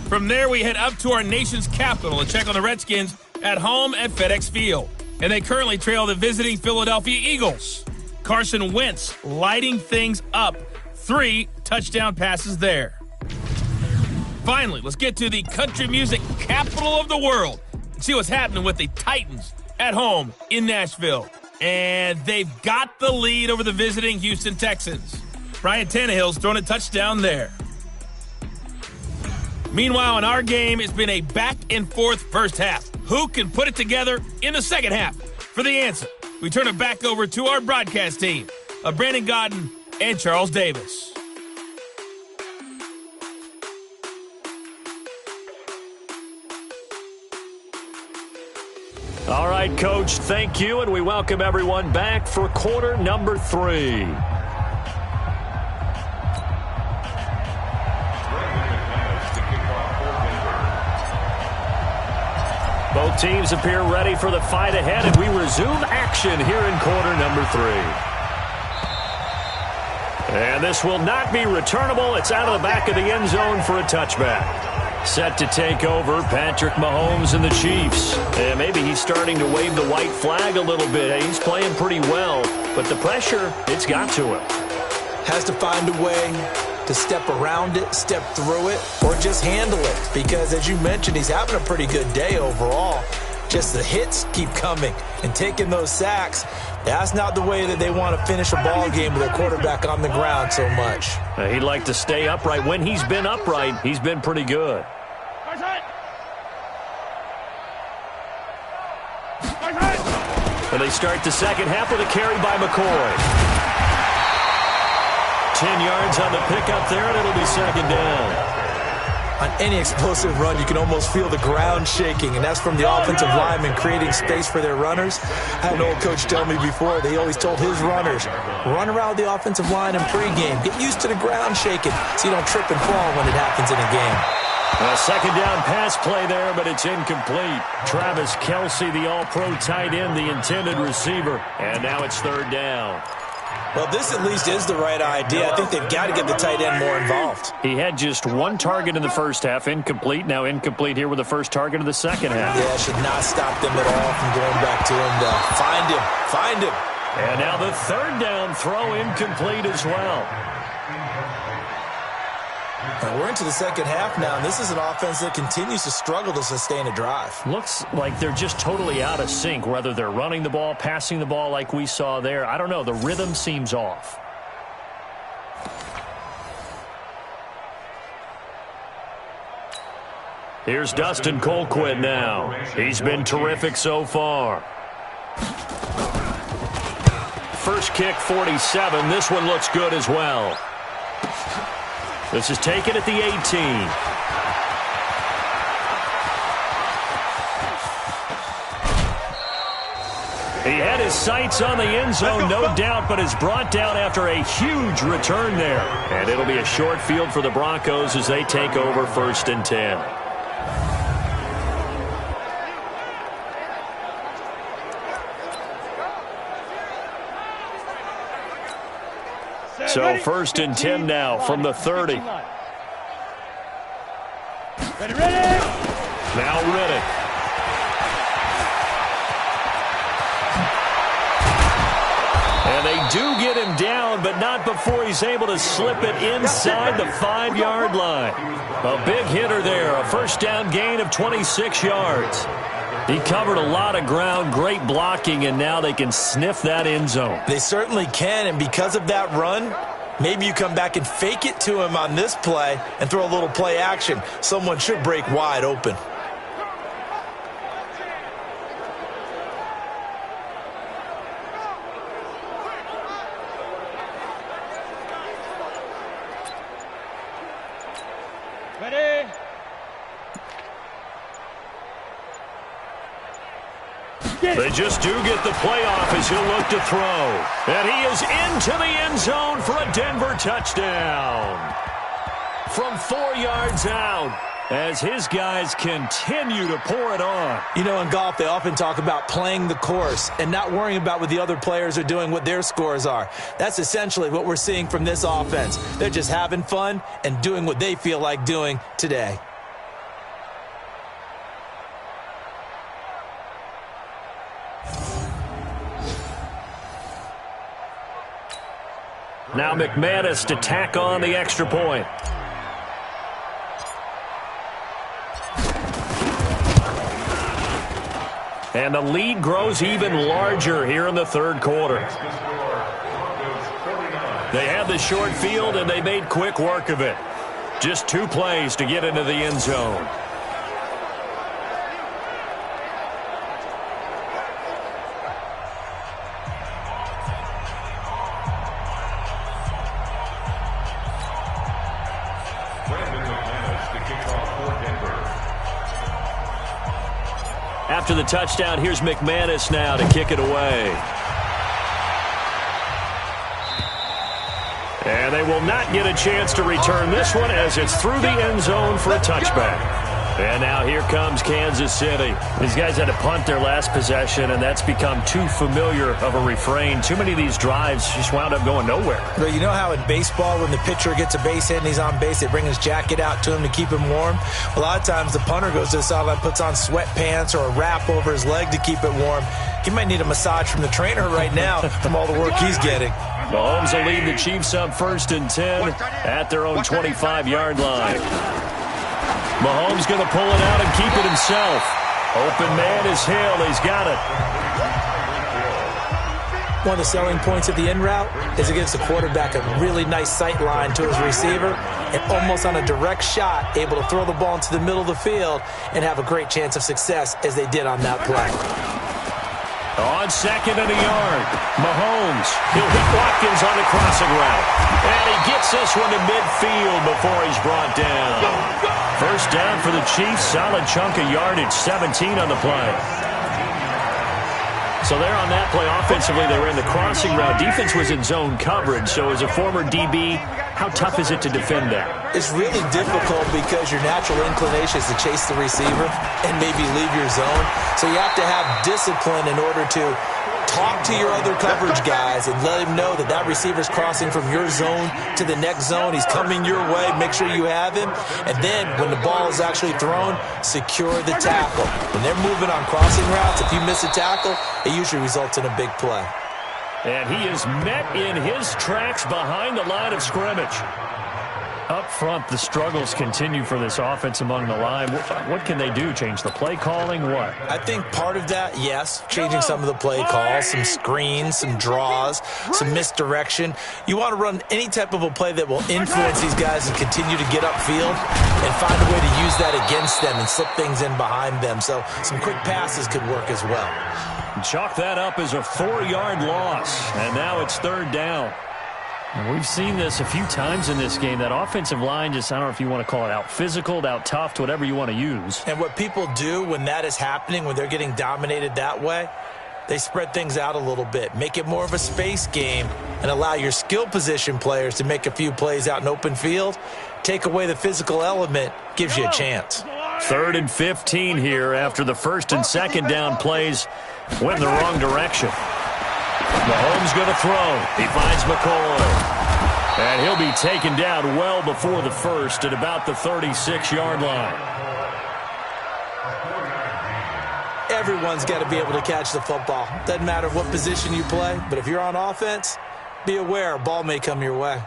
From there, we head up to our nation's capital to check on the Redskins at home at FedEx Field. And they currently trail the visiting Philadelphia Eagles. Carson Wentz lighting things up. 3 touchdown passes there. Finally, let's get to the country music capital of the world and see what's happening with the Titans at home in Nashville. And they've got the lead over the visiting Houston Texans. Ryan Tannehill's thrown a touchdown there. Meanwhile, in our game, it's been a back-and-forth first half. Who can put it together in the second half? For the answer, we turn it back over to our broadcast team of Brandon Godden and Charles Davis. All right, Coach, thank you, and we welcome everyone back for quarter number 3. Both teams appear ready for the fight ahead, and we resume action here in quarter number 3. And this will not be returnable. It's out of the back of the end zone for a touchback. Set to take over, Patrick Mahomes and the Chiefs. And maybe he's starting to wave the white flag a little bit. He's playing pretty well, but the pressure, it's got to him. Has to find a way to step around it, step through it, or just handle it. Because, as you mentioned, he's having a pretty good day overall. Just the hits keep coming and taking those sacks. That's not the way that they want to finish a ball game with their quarterback on the ground so much. He'd like to stay upright. When he's been upright, he's been pretty good. And they start the second half with a carry by McCoy. 10 yards on the pickup there, and it'll be second down. On any explosive run, you can almost feel the ground shaking, and that's from the offensive linemen creating space for their runners. I had an old coach tell me before, they always told his runners, run around the offensive line in pregame. Get used to the ground shaking so you don't trip and fall when it happens in a game. A second down pass play there, but it's incomplete. Travis Kelce, the all-pro tight end, the intended receiver, and now it's third down. Well, this at least is the right idea. I think they've got to get the tight end more involved. He had just one target in the first half, incomplete. Now incomplete here with the first target of the second half. Yeah, should not stop them at all from going back to him to find him. And now the third down throw incomplete as well. And we're into the second half now, and this is an offense that continues to struggle to sustain a drive. Looks like they're just totally out of sync, whether they're running the ball, passing the ball like we saw there. I don't know. The rhythm seems off. Here's Dustin Colquitt now. He's been terrific so far. First kick, 47. This one looks good as well. This is taken at the 18. He had his sights on the end zone, no doubt, but is brought down after a huge return there. And it'll be a short field for the Broncos as they take over 1st and 10. So 1st and 10 now from the 30. Ready. Now Riddick. And they do get him down, but not before he's able to slip it inside the 5-yard line. A big hitter there, a first down gain of 26 yards. He covered a lot of ground, great blocking, and now they can sniff that end zone. They certainly can, and because of that run, maybe you come back and fake it to him on this play and throw a little play action. Someone should break wide open. Ready. They just do get the playoff as he'll look to throw. And he is into the end zone for a Denver touchdown. From 4 yards out as his guys continue to pour it on. You know, in golf, they often talk about playing the course and not worrying about what the other players are doing, what their scores are. That's essentially what we're seeing from this offense. They're just having fun and doing what they feel like doing today. Now McManus to tack on the extra point. And the lead grows even larger here in the 3rd quarter. They had the short field, and they made quick work of it. Just 2 plays to get into the end zone. After the touchdown, here's McManus now to kick it away. And they will not get a chance to return this one as it's through the end zone for a touchback. And now here comes Kansas City. These guys had to punt their last possession, and that's become too familiar of a refrain. Too many of these drives just wound up going nowhere. But you know how in baseball, when the pitcher gets a base hit and he's on base, they bring his jacket out to him to keep him warm? A lot of times the punter goes to the sideline, puts on sweatpants or a wrap over his leg to keep it warm. He might need a massage from the trainer right now from all the work he's getting. Mahomes will lead the Chiefs up 1st and 10 at their own 25-yard line. Mahomes going to pull it out and keep it himself. Open man is Hill. He's got it. One of the selling points of the in route is it gives the quarterback a really nice sight line to his receiver and almost on a direct shot able to throw the ball into the middle of the field and have a great chance of success as they did on that play. On 2nd and a yard, Mahomes. He'll hit Watkins on the crossing route. And he gets this one to midfield before he's brought down. First down for the Chiefs. Solid chunk of yardage, 17 on the play. So there on that play, offensively, they ran the crossing route. Defense was in zone coverage. So as a former DB, how tough is it to defend that? It's really difficult because your natural inclination is to chase the receiver and maybe leave your zone. So you have to have discipline in order to talk to your other coverage guys and let him know that that receiver's crossing from your zone to the next zone. He's coming your way. Make sure you have him. And then when the ball is actually thrown, secure the tackle. When they're moving on crossing routes, if you miss a tackle, it usually results in a big play. And he is met in his tracks behind the line of scrimmage. Up front, the struggles continue for this offense among the line. What can they do? Change the play calling? What? I think part of that, yes, changing some of the play calls, some screens, some draws, some misdirection. You want to run any type of a play that will influence these guys and continue to get upfield and find a way to use that against them and slip things in behind them. So some quick passes could work as well. Chalk that up as a 4-yard loss, and now it's 3rd down. And we've seen this a few times in this game. That offensive line just, I don't know if you want to call it out physical, out tough, whatever you want to use. And what people do when that is happening, when they're getting dominated that way, they spread things out a little bit, make it more of a space game, and allow your skill position players to make a few plays out in open field. Take away the physical element, gives you a chance. 3rd and 15 here after the 1st and 2nd down plays went in the wrong direction. Mahomes going to throw. He finds McCoy. And he'll be taken down well before the 1st at about the 36-yard line. Everyone's got to be able to catch the football. Doesn't matter what position you play, but if you're on offense, be aware a ball may come your way.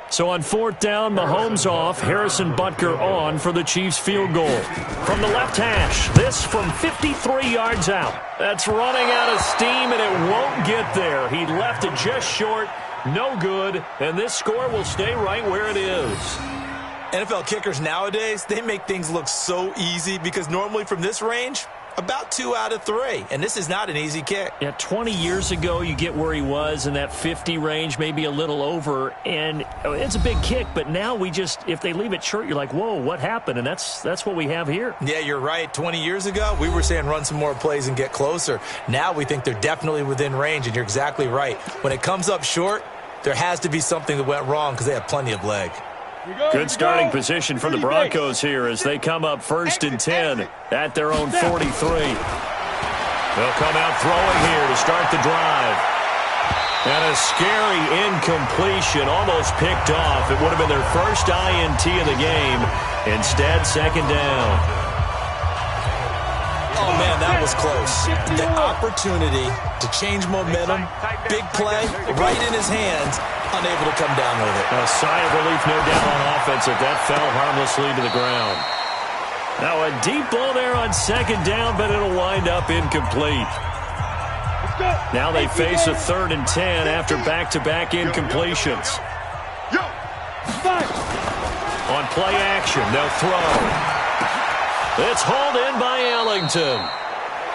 So on 4th down, Mahomes off, Harrison Butker on for the Chiefs field goal. From the left hash, this from 53 yards out. That's running out of steam, and it won't get there. He left it just short, no good, and this score will stay right where it is. NFL kickers nowadays, they make things look so easy because normally from this range, about 2 out of 3, and this is not an easy kick. Yeah, 20 years ago, you get where he was in that 50 range, maybe a little over, and it's a big kick, but now we just, if they leave it short, you're like, whoa, what happened? And that's what we have here. Yeah, you're right. 20 years ago, we were saying run some more plays and get closer. Now we think they're definitely within range, and you're exactly right. When it comes up short, there has to be something that went wrong because they have plenty of leg. Good starting position for the Broncos here as they come up 1st and 10 at their own 43. They'll come out throwing here to start the drive. And a scary incompletion, almost picked off. It would have been their first INT of the game. Instead, 2nd down. Oh, man, that was close. The opportunity to change momentum, big play, right in his hands, unable to come down with it. A sigh of relief, no doubt, on offense if that fell harmlessly to the ground. Now a deep ball there on 2nd down, but it'll wind up incomplete. Now they face a 3rd and 10 after back-to-back incompletions. On play action, they'll throw. It's hauled in by Ellington.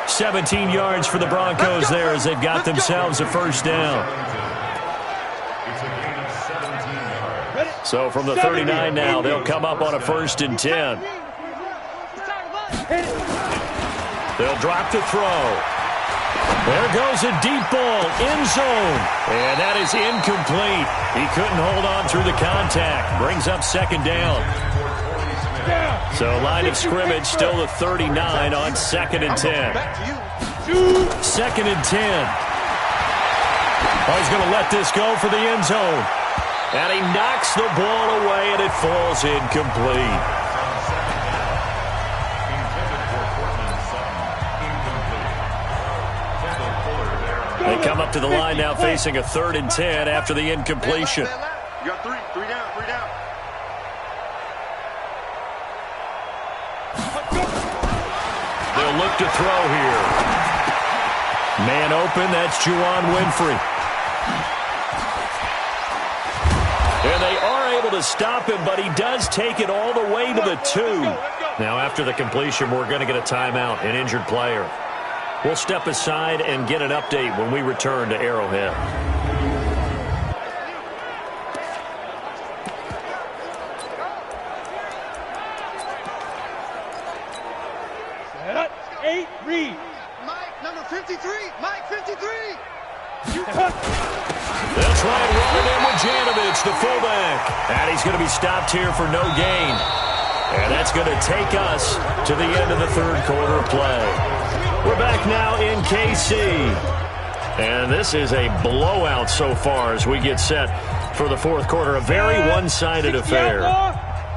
17 yards for the Broncos there as they've got themselves a 1st down. So from the 39 now, they'll come up on a 1st and 10. They'll drop the throw. There goes a deep ball, end zone. And that is incomplete. He couldn't hold on through the contact. Brings up 2nd down. So line of scrimmage still the 39 on 2nd and 10. 2nd and 10. Oh, he's going to let this go for the end zone. And he knocks the ball away, and it falls incomplete. They come up to the line now facing a 3rd and 10 after the incompletion. You got 3 down. They'll look to throw here. Man open, that's Juwan Winfrey. And they are able to stop him, but he does take it all the way to the 2. Now after the completion, we're going to get a timeout, an injured player. We'll step aside and get an update when we return to Arrowhead. Reed. Mike, number 53. Mike, 53. They'll try and run it in with Janovich, the fullback. And he's going to be stopped here for no gain. And that's going to take us to the end of the 3rd quarter play. We're back now in KC. And this is a blowout so far as we get set for the fourth quarter. A very one-sided affair.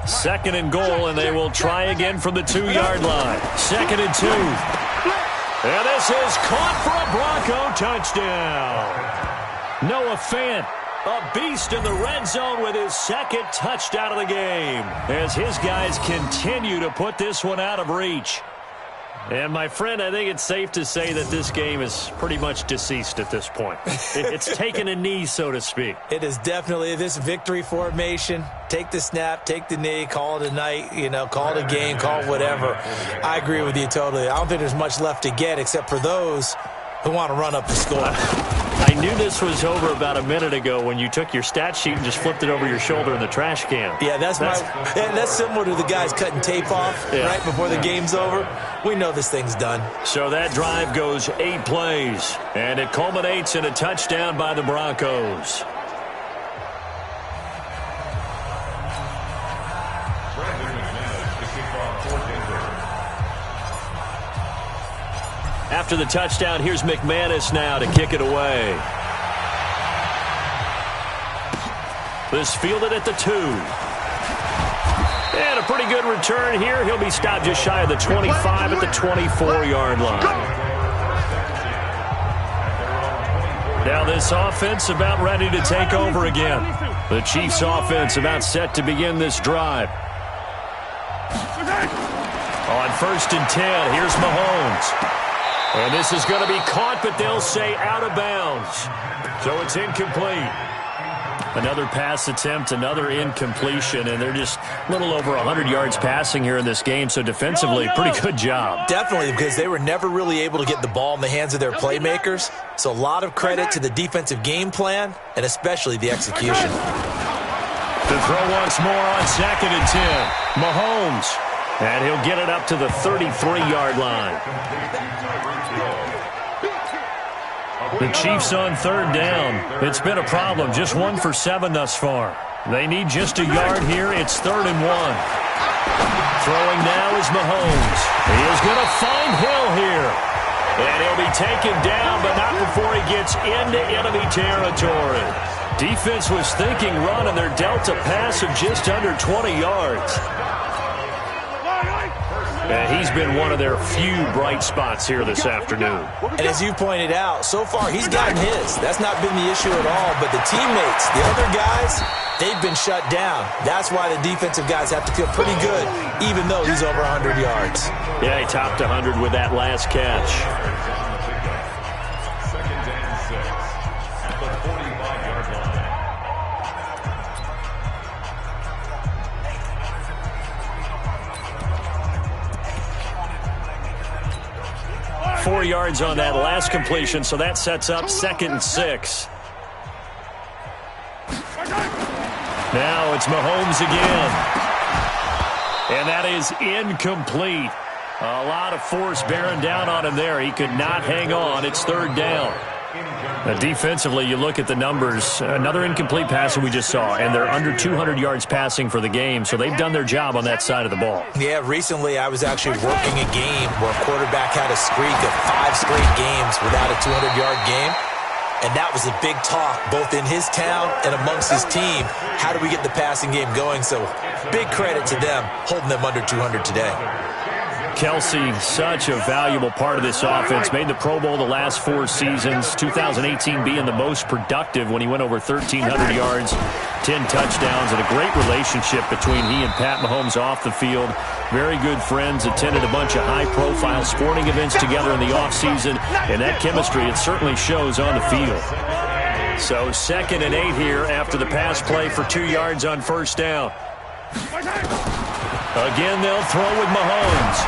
2nd and goal, and they will try again from the 2-yard line. 2nd and 2. And this is caught for a Bronco touchdown. Noah Fant, a beast in the red zone with his 2nd touchdown of the game, as his guys continue to put this one out of reach. And, my friend, I think it's safe to say that this game is pretty much deceased at this point. It's taken a knee, so to speak. It is definitely this victory formation. Take the snap, take the knee, call it a night, call it a game, call it whatever. I agree with you totally. I don't think there's much left to get except for those who want to run up the score. I knew this was over about a minute ago when you took your stat sheet and just flipped it over your shoulder in the trash can. Yeah, that's similar to the guys cutting tape off right before the game's over. We know this thing's done. So that drive goes 8 plays, and it culminates in a touchdown by the Broncos. After the touchdown, here's McManus now to kick it away. This fielded at the 2. And a pretty good return here. He'll be stopped just shy of the 25 at the 24-yard line. Now this offense about ready to take over again. The Chiefs offense about set to begin this drive. On 1st and 10, here's Mahomes. And this is going to be caught, but they'll say out of bounds. So it's incomplete. Another pass attempt, another incompletion, and they're just a little over 100 yards passing here in this game, so defensively, pretty good job. Definitely, because they were never really able to get the ball in the hands of their playmakers, so a lot of credit to the defensive game plan, and especially the execution. The throw once more on 2nd and 10. Mahomes, and he'll get it up to the 33-yard line. The Chiefs on 3rd down. It's been a problem. Just 1 for 7 thus far. They need just a yard here. It's 3rd and 1. Throwing now is Mahomes. He is going to find Hill here. And he'll be taken down, but not before he gets into enemy territory. Defense was thinking run, and they're dealt a pass of just under 20 yards. And he's been one of their few bright spots here this afternoon. And as you pointed out, so far he's gotten his. That's not been the issue at all. But the teammates, the other guys, they've been shut down. That's why the defensive guys have to feel pretty good, even though he's over 100 yards. Yeah, he topped 100 with that last catch. 2nd and 6 at the 45-yard line. 4 yards on that last completion, so that sets up 2nd and 6. Now it's Mahomes again. And that is incomplete. A lot of force bearing down on him there. He could not hang on. It's 3rd down. Defensively, you look at the numbers. Another incomplete pass that we just saw, and they're under 200 yards passing for the game, so they've done their job on that side of the ball. Yeah, recently I was actually working a game where a quarterback had a streak of 5 straight games without a 200-yard game, and that was a big talk both in his town and amongst his team. How do we get the passing game going? So big credit to them holding them under 200 today. Kelsey, such a valuable part of this offense. Made the Pro Bowl the last 4 seasons. 2018 being the most productive when he went over 1,300 yards, 10 touchdowns, and a great relationship between he and Pat Mahomes off the field. Very good friends. Attended a bunch of high-profile sporting events together in the offseason, and that chemistry, it certainly shows on the field. So 2nd and 8 here after the pass play for 2 yards on 1st down. Again, they'll throw with Mahomes.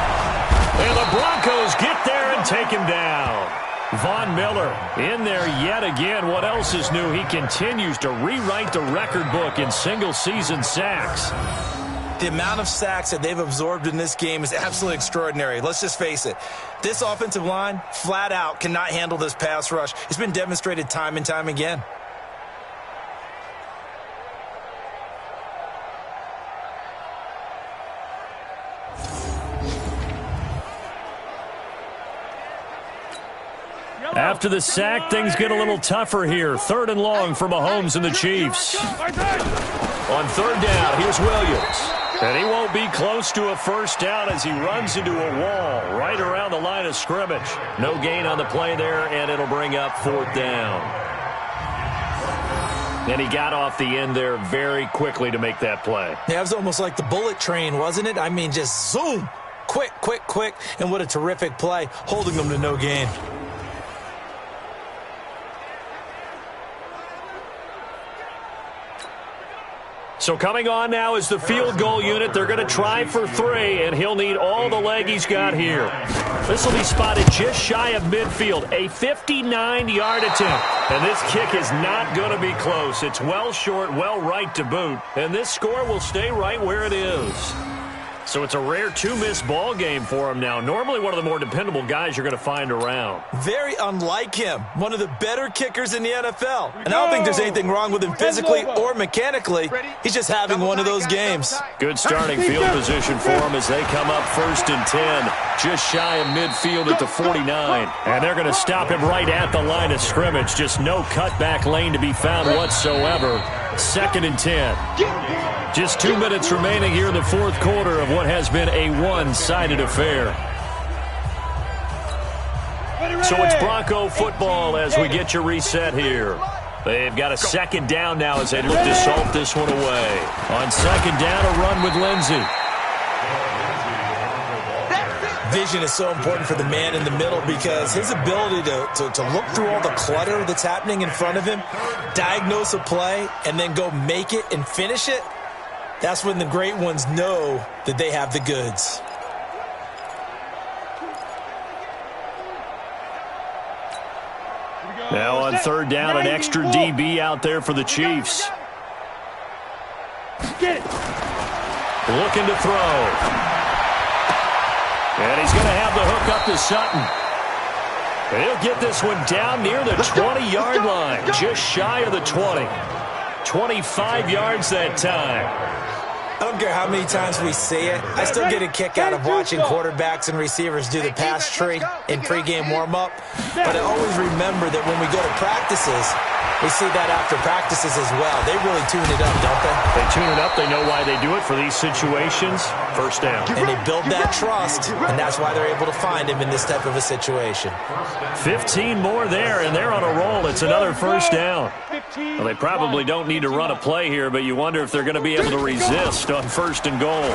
And the Broncos get there and take him down. Von Miller in there yet again. What else is new? He continues to rewrite the record book in single-season sacks. The amount of sacks that they've absorbed in this game is absolutely extraordinary. Let's just face it. This offensive line, flat out, cannot handle this pass rush. It's been demonstrated time and time again. After the sack, things get a little tougher here. 3rd and long for Mahomes and the Chiefs. On 3rd down, here's Williams. And he won't be close to a first down as he runs into a wall right around the line of scrimmage. No gain on the play there, and it'll bring up 4th down. And he got off the end there very quickly to make that play. Yeah, it was almost like the bullet train, wasn't it? I mean, just zoom. Quick, quick, quick. And what a terrific play, holding them to no gain. So coming on now is the field goal unit. They're going to try for 3, and he'll need all the leg he's got here. This will be spotted just shy of midfield, a 59-yard attempt. And this kick is not going to be close. It's well short, well right to boot. And this score will stay right where it is. So it's a rare 2-miss ball game for him now. Normally one of the more dependable guys you're going to find around. Very unlike him. One of the better kickers in the NFL. And I don't think there's anything wrong with him physically or mechanically. He's just having one of those games. Good starting field position for him as they come up 1st and 10. Just shy of midfield at the 49. And they're going to stop him right at the line of scrimmage. Just no cutback lane to be found whatsoever. 2nd and 10. Just 2 minutes remaining here in the 4th quarter of what has been a one-sided affair. So it's Bronco football as we get your reset here. They've got a 2nd down now as they look to salt this one away. On 2nd down, a run with Lindsey. Vision is so important for the man in the middle because his ability to look through all the clutter that's happening in front of him, diagnose a play, and then go make it and finish it, that's when the great ones know that they have the goods. Now on 3rd down, an extra DB out there for the Chiefs. Looking to throw. And he's going to have the hook up to Sutton. He'll get this one down near the 20-yard line, just shy of the 20. 25 yards that time. I don't care how many times we see it. I still get a kick out of watching quarterbacks and receivers do the pass tree in pregame warm-up. But I always remember that when we go to practices, we see that after practices as well. They really tune it up, don't they? They tune it up. They know why they do it for these situations. First down. And they build that trust, and that's why they're able to find him in this type of a situation. 15 more there, and they're on a roll. It's another first down. Well, they probably don't need to run a play here, but you wonder if they're going to be able to resist on 1st and goal.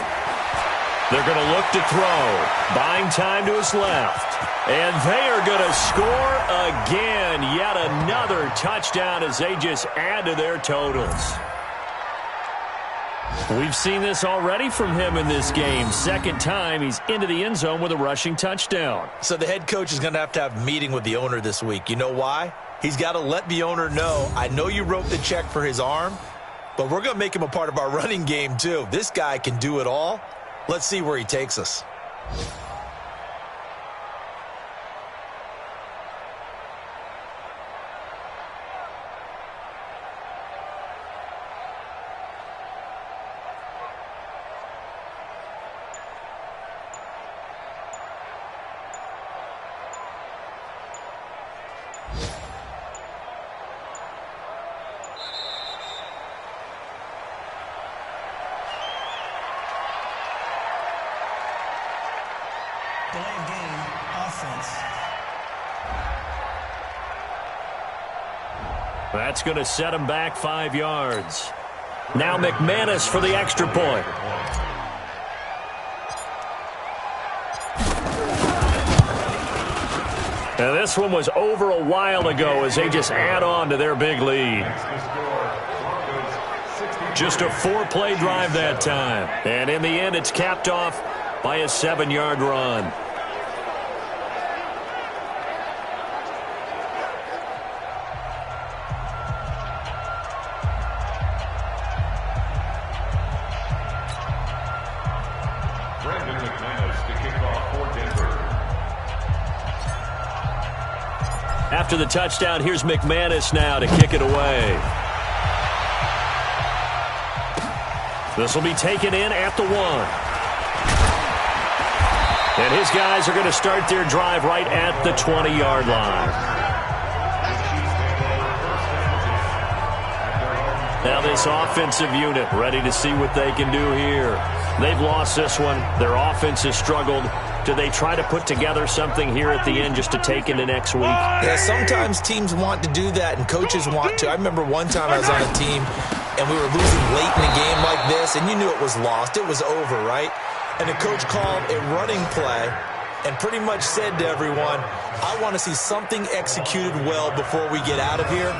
They're going to look to throw. Buying time to his left. And they are going to score again. Yet another touchdown as they just add to their totals. We've seen this already from him in this game. 2nd time he's into the end zone with a rushing touchdown. So the head coach is going to have a meeting with the owner this week. You know why? He's got to let the owner know, I know you wrote the check for his arm, but we're going to make him a part of our running game too. This guy can do it all. Let's see where he takes us. Delay of game, offense. That's going to set him back 5 yards. Now McManus for the extra point. Now this one was over a while ago as they just add on to their big lead. Just a 4-play drive that time. And in the end, it's capped off by a 7-yard run. After the touchdown, here's McManus now to kick it away. This will be taken in at the 1. And his guys are going to start their drive right at the 20-yard line. Now this offensive unit ready to see what they can do here. They've lost this one. Their offense has struggled. Do they try to put together something here at the end just to take into next week? Yeah, sometimes teams want to do that and coaches want to. I remember one time I was on a team and we were losing late in a game like this, and you knew it was lost. It was over, right? And the coach called a running play and pretty much said to everyone, I want to see something executed well before we get out of here.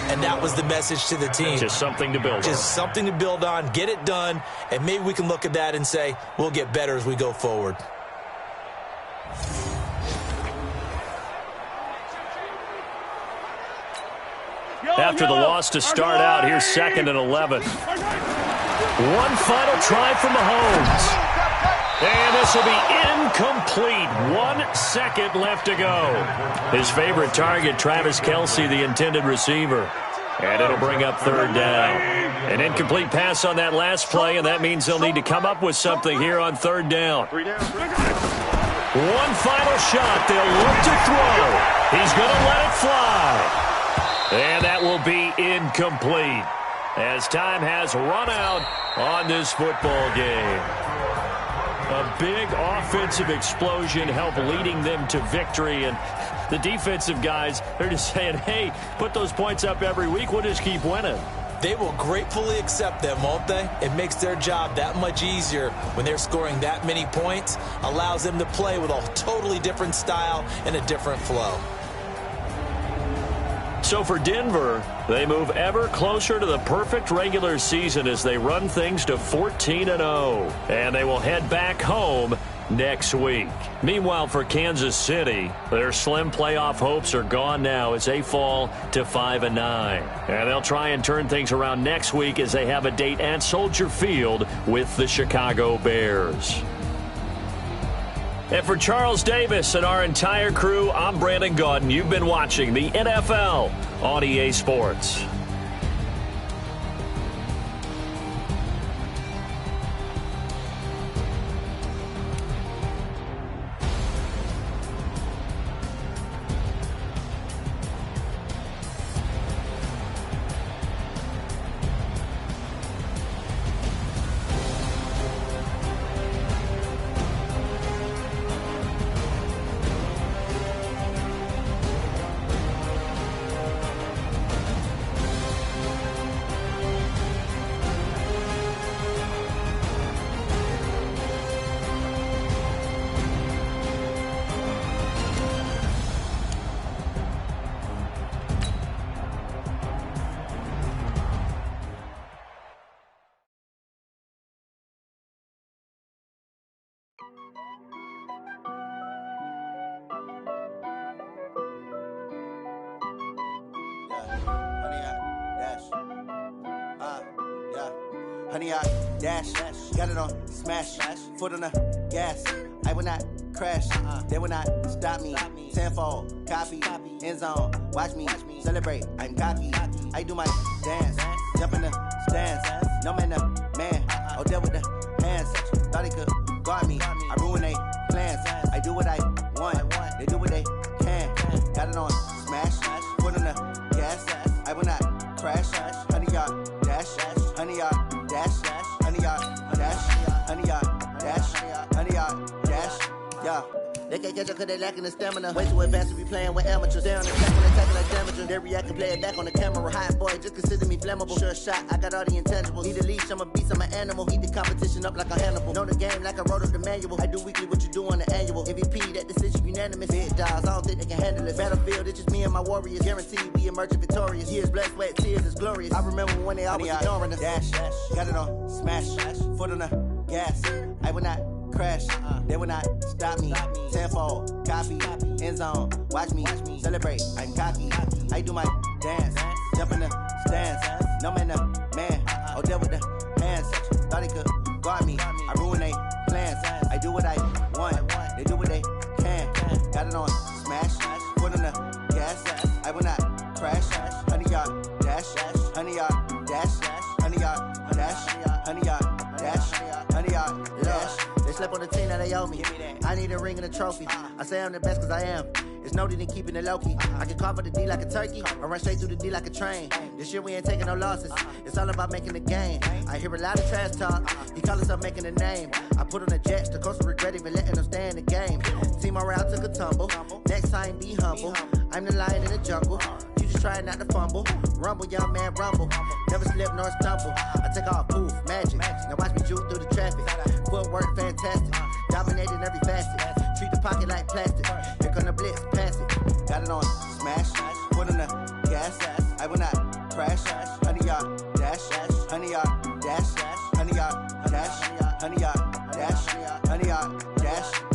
And that was the message to the team. Just something to build on. Just something to build on, get it done, and maybe we can look at that and say, we'll get better as we go forward. After the loss to start out, here's 2nd and 11. One final try from Mahomes. And this will be incomplete. 1 second left to go. His favorite target, Travis Kelce, the intended receiver. And it'll bring up 3rd down. An incomplete pass on that last play, and that means they'll need to come up with something here on 3rd down. One final shot. They'll look to throw. He's going to let it fly. And that will be incomplete as time has run out on this football game. A big offensive explosion helped leading them to victory, and the defensive guys, they're just saying, hey, put those points up every week, we'll just keep winning. They will gratefully accept them, won't they? It makes their job that much easier when they're scoring that many points, allows them to play with a totally different style and a different flow. So for Denver, they move ever closer to the perfect regular season as they run things to 14-0. And they will head back home next week. Meanwhile, for Kansas City, their slim playoff hopes are gone now as they fall to 5-9. And they'll try and turn things around next week as they have a date at Soldier Field with the Chicago Bears. And for Charles Davis and our entire crew, I'm Brandon Gaudin. You've been watching the NFL on EA Sports. Honey, I dash, got it on smash, foot on the gas. I will not crash, they will not stop me. Tenfold, copy, end zone, watch me celebrate. I'm cocky, I do my dance, jump in the stands. No man, the man, oh, deal with the hands. Thought he could guard me, I ruin they plans. I do what I want, they do what they can. Got it on smash, foot on the gas. I will not crash, honey, y'all dash, honey, y'all. Dash, honey, y'all, dash, honey, y'all, dash, honey, y'all, dash, yeah. They can't catch up cause they lacking the stamina. Way too advanced to be playing with amateurs. They on the track when they tackle like damage. They react and play it back on the camera. Hot boy, just consider me flammable. Sure shot, I got all the intangibles. Need a leash, I'm a beast, I'm an animal. Heat the competition up like a Hannibal. Know the game like I wrote up the manual. I do weekly what you do on the annual. MVP, that decision unanimous. Big dogs, I don't think they can handle it. Battlefield, it's just me and my warriors. Guaranteed we emerging victorious. Years, blood, sweat, tears, is glorious. I remember when they always ignoring us. Dash, got it on smash, foot on the gas. I will not crash, they will not stop me. Tenfold, copy, end zone, watch me celebrate. I'm cocky, I do my dance, jump in the stands. No man, the man, oh, deal with the hands. Thought he could guard me, I ruin they plans. I do what I want, they do what they can. Got it on smash, foot on the gas. I will not crash, honey, y'all dash, honey, y'all dash, honey, y'all dash, honey, y'all dash, honey, y'all dash. They slept on the team that they owe me. I need a ring and a trophy. I say I'm the best cause I am. It's no need in keeping it low-key. I can carve up the D like a turkey, or run straight through the D like a train. This year we ain't taking no losses. It's all about making the game. I hear a lot of trash talk. He call himself making a name. I put on the Jets. The coach will regret even letting them stay in the game. Team morale took a tumble. Next time be humble. I'm the lion in the jungle. You just trying not to fumble. Rumble, young man, rumble. Never slip nor stumble. I take off, poof, magic. Now watch me juke through the traffic. Footwork fantastic. Dominating every facet. Treat the pocket like plastic. Here come the blitz, pass it. Got it on smash. Put in the gas. I will not crash. 100-yard dash. 100-yard dash. 100-yard dash. 100-yard dash. 100-yard dash.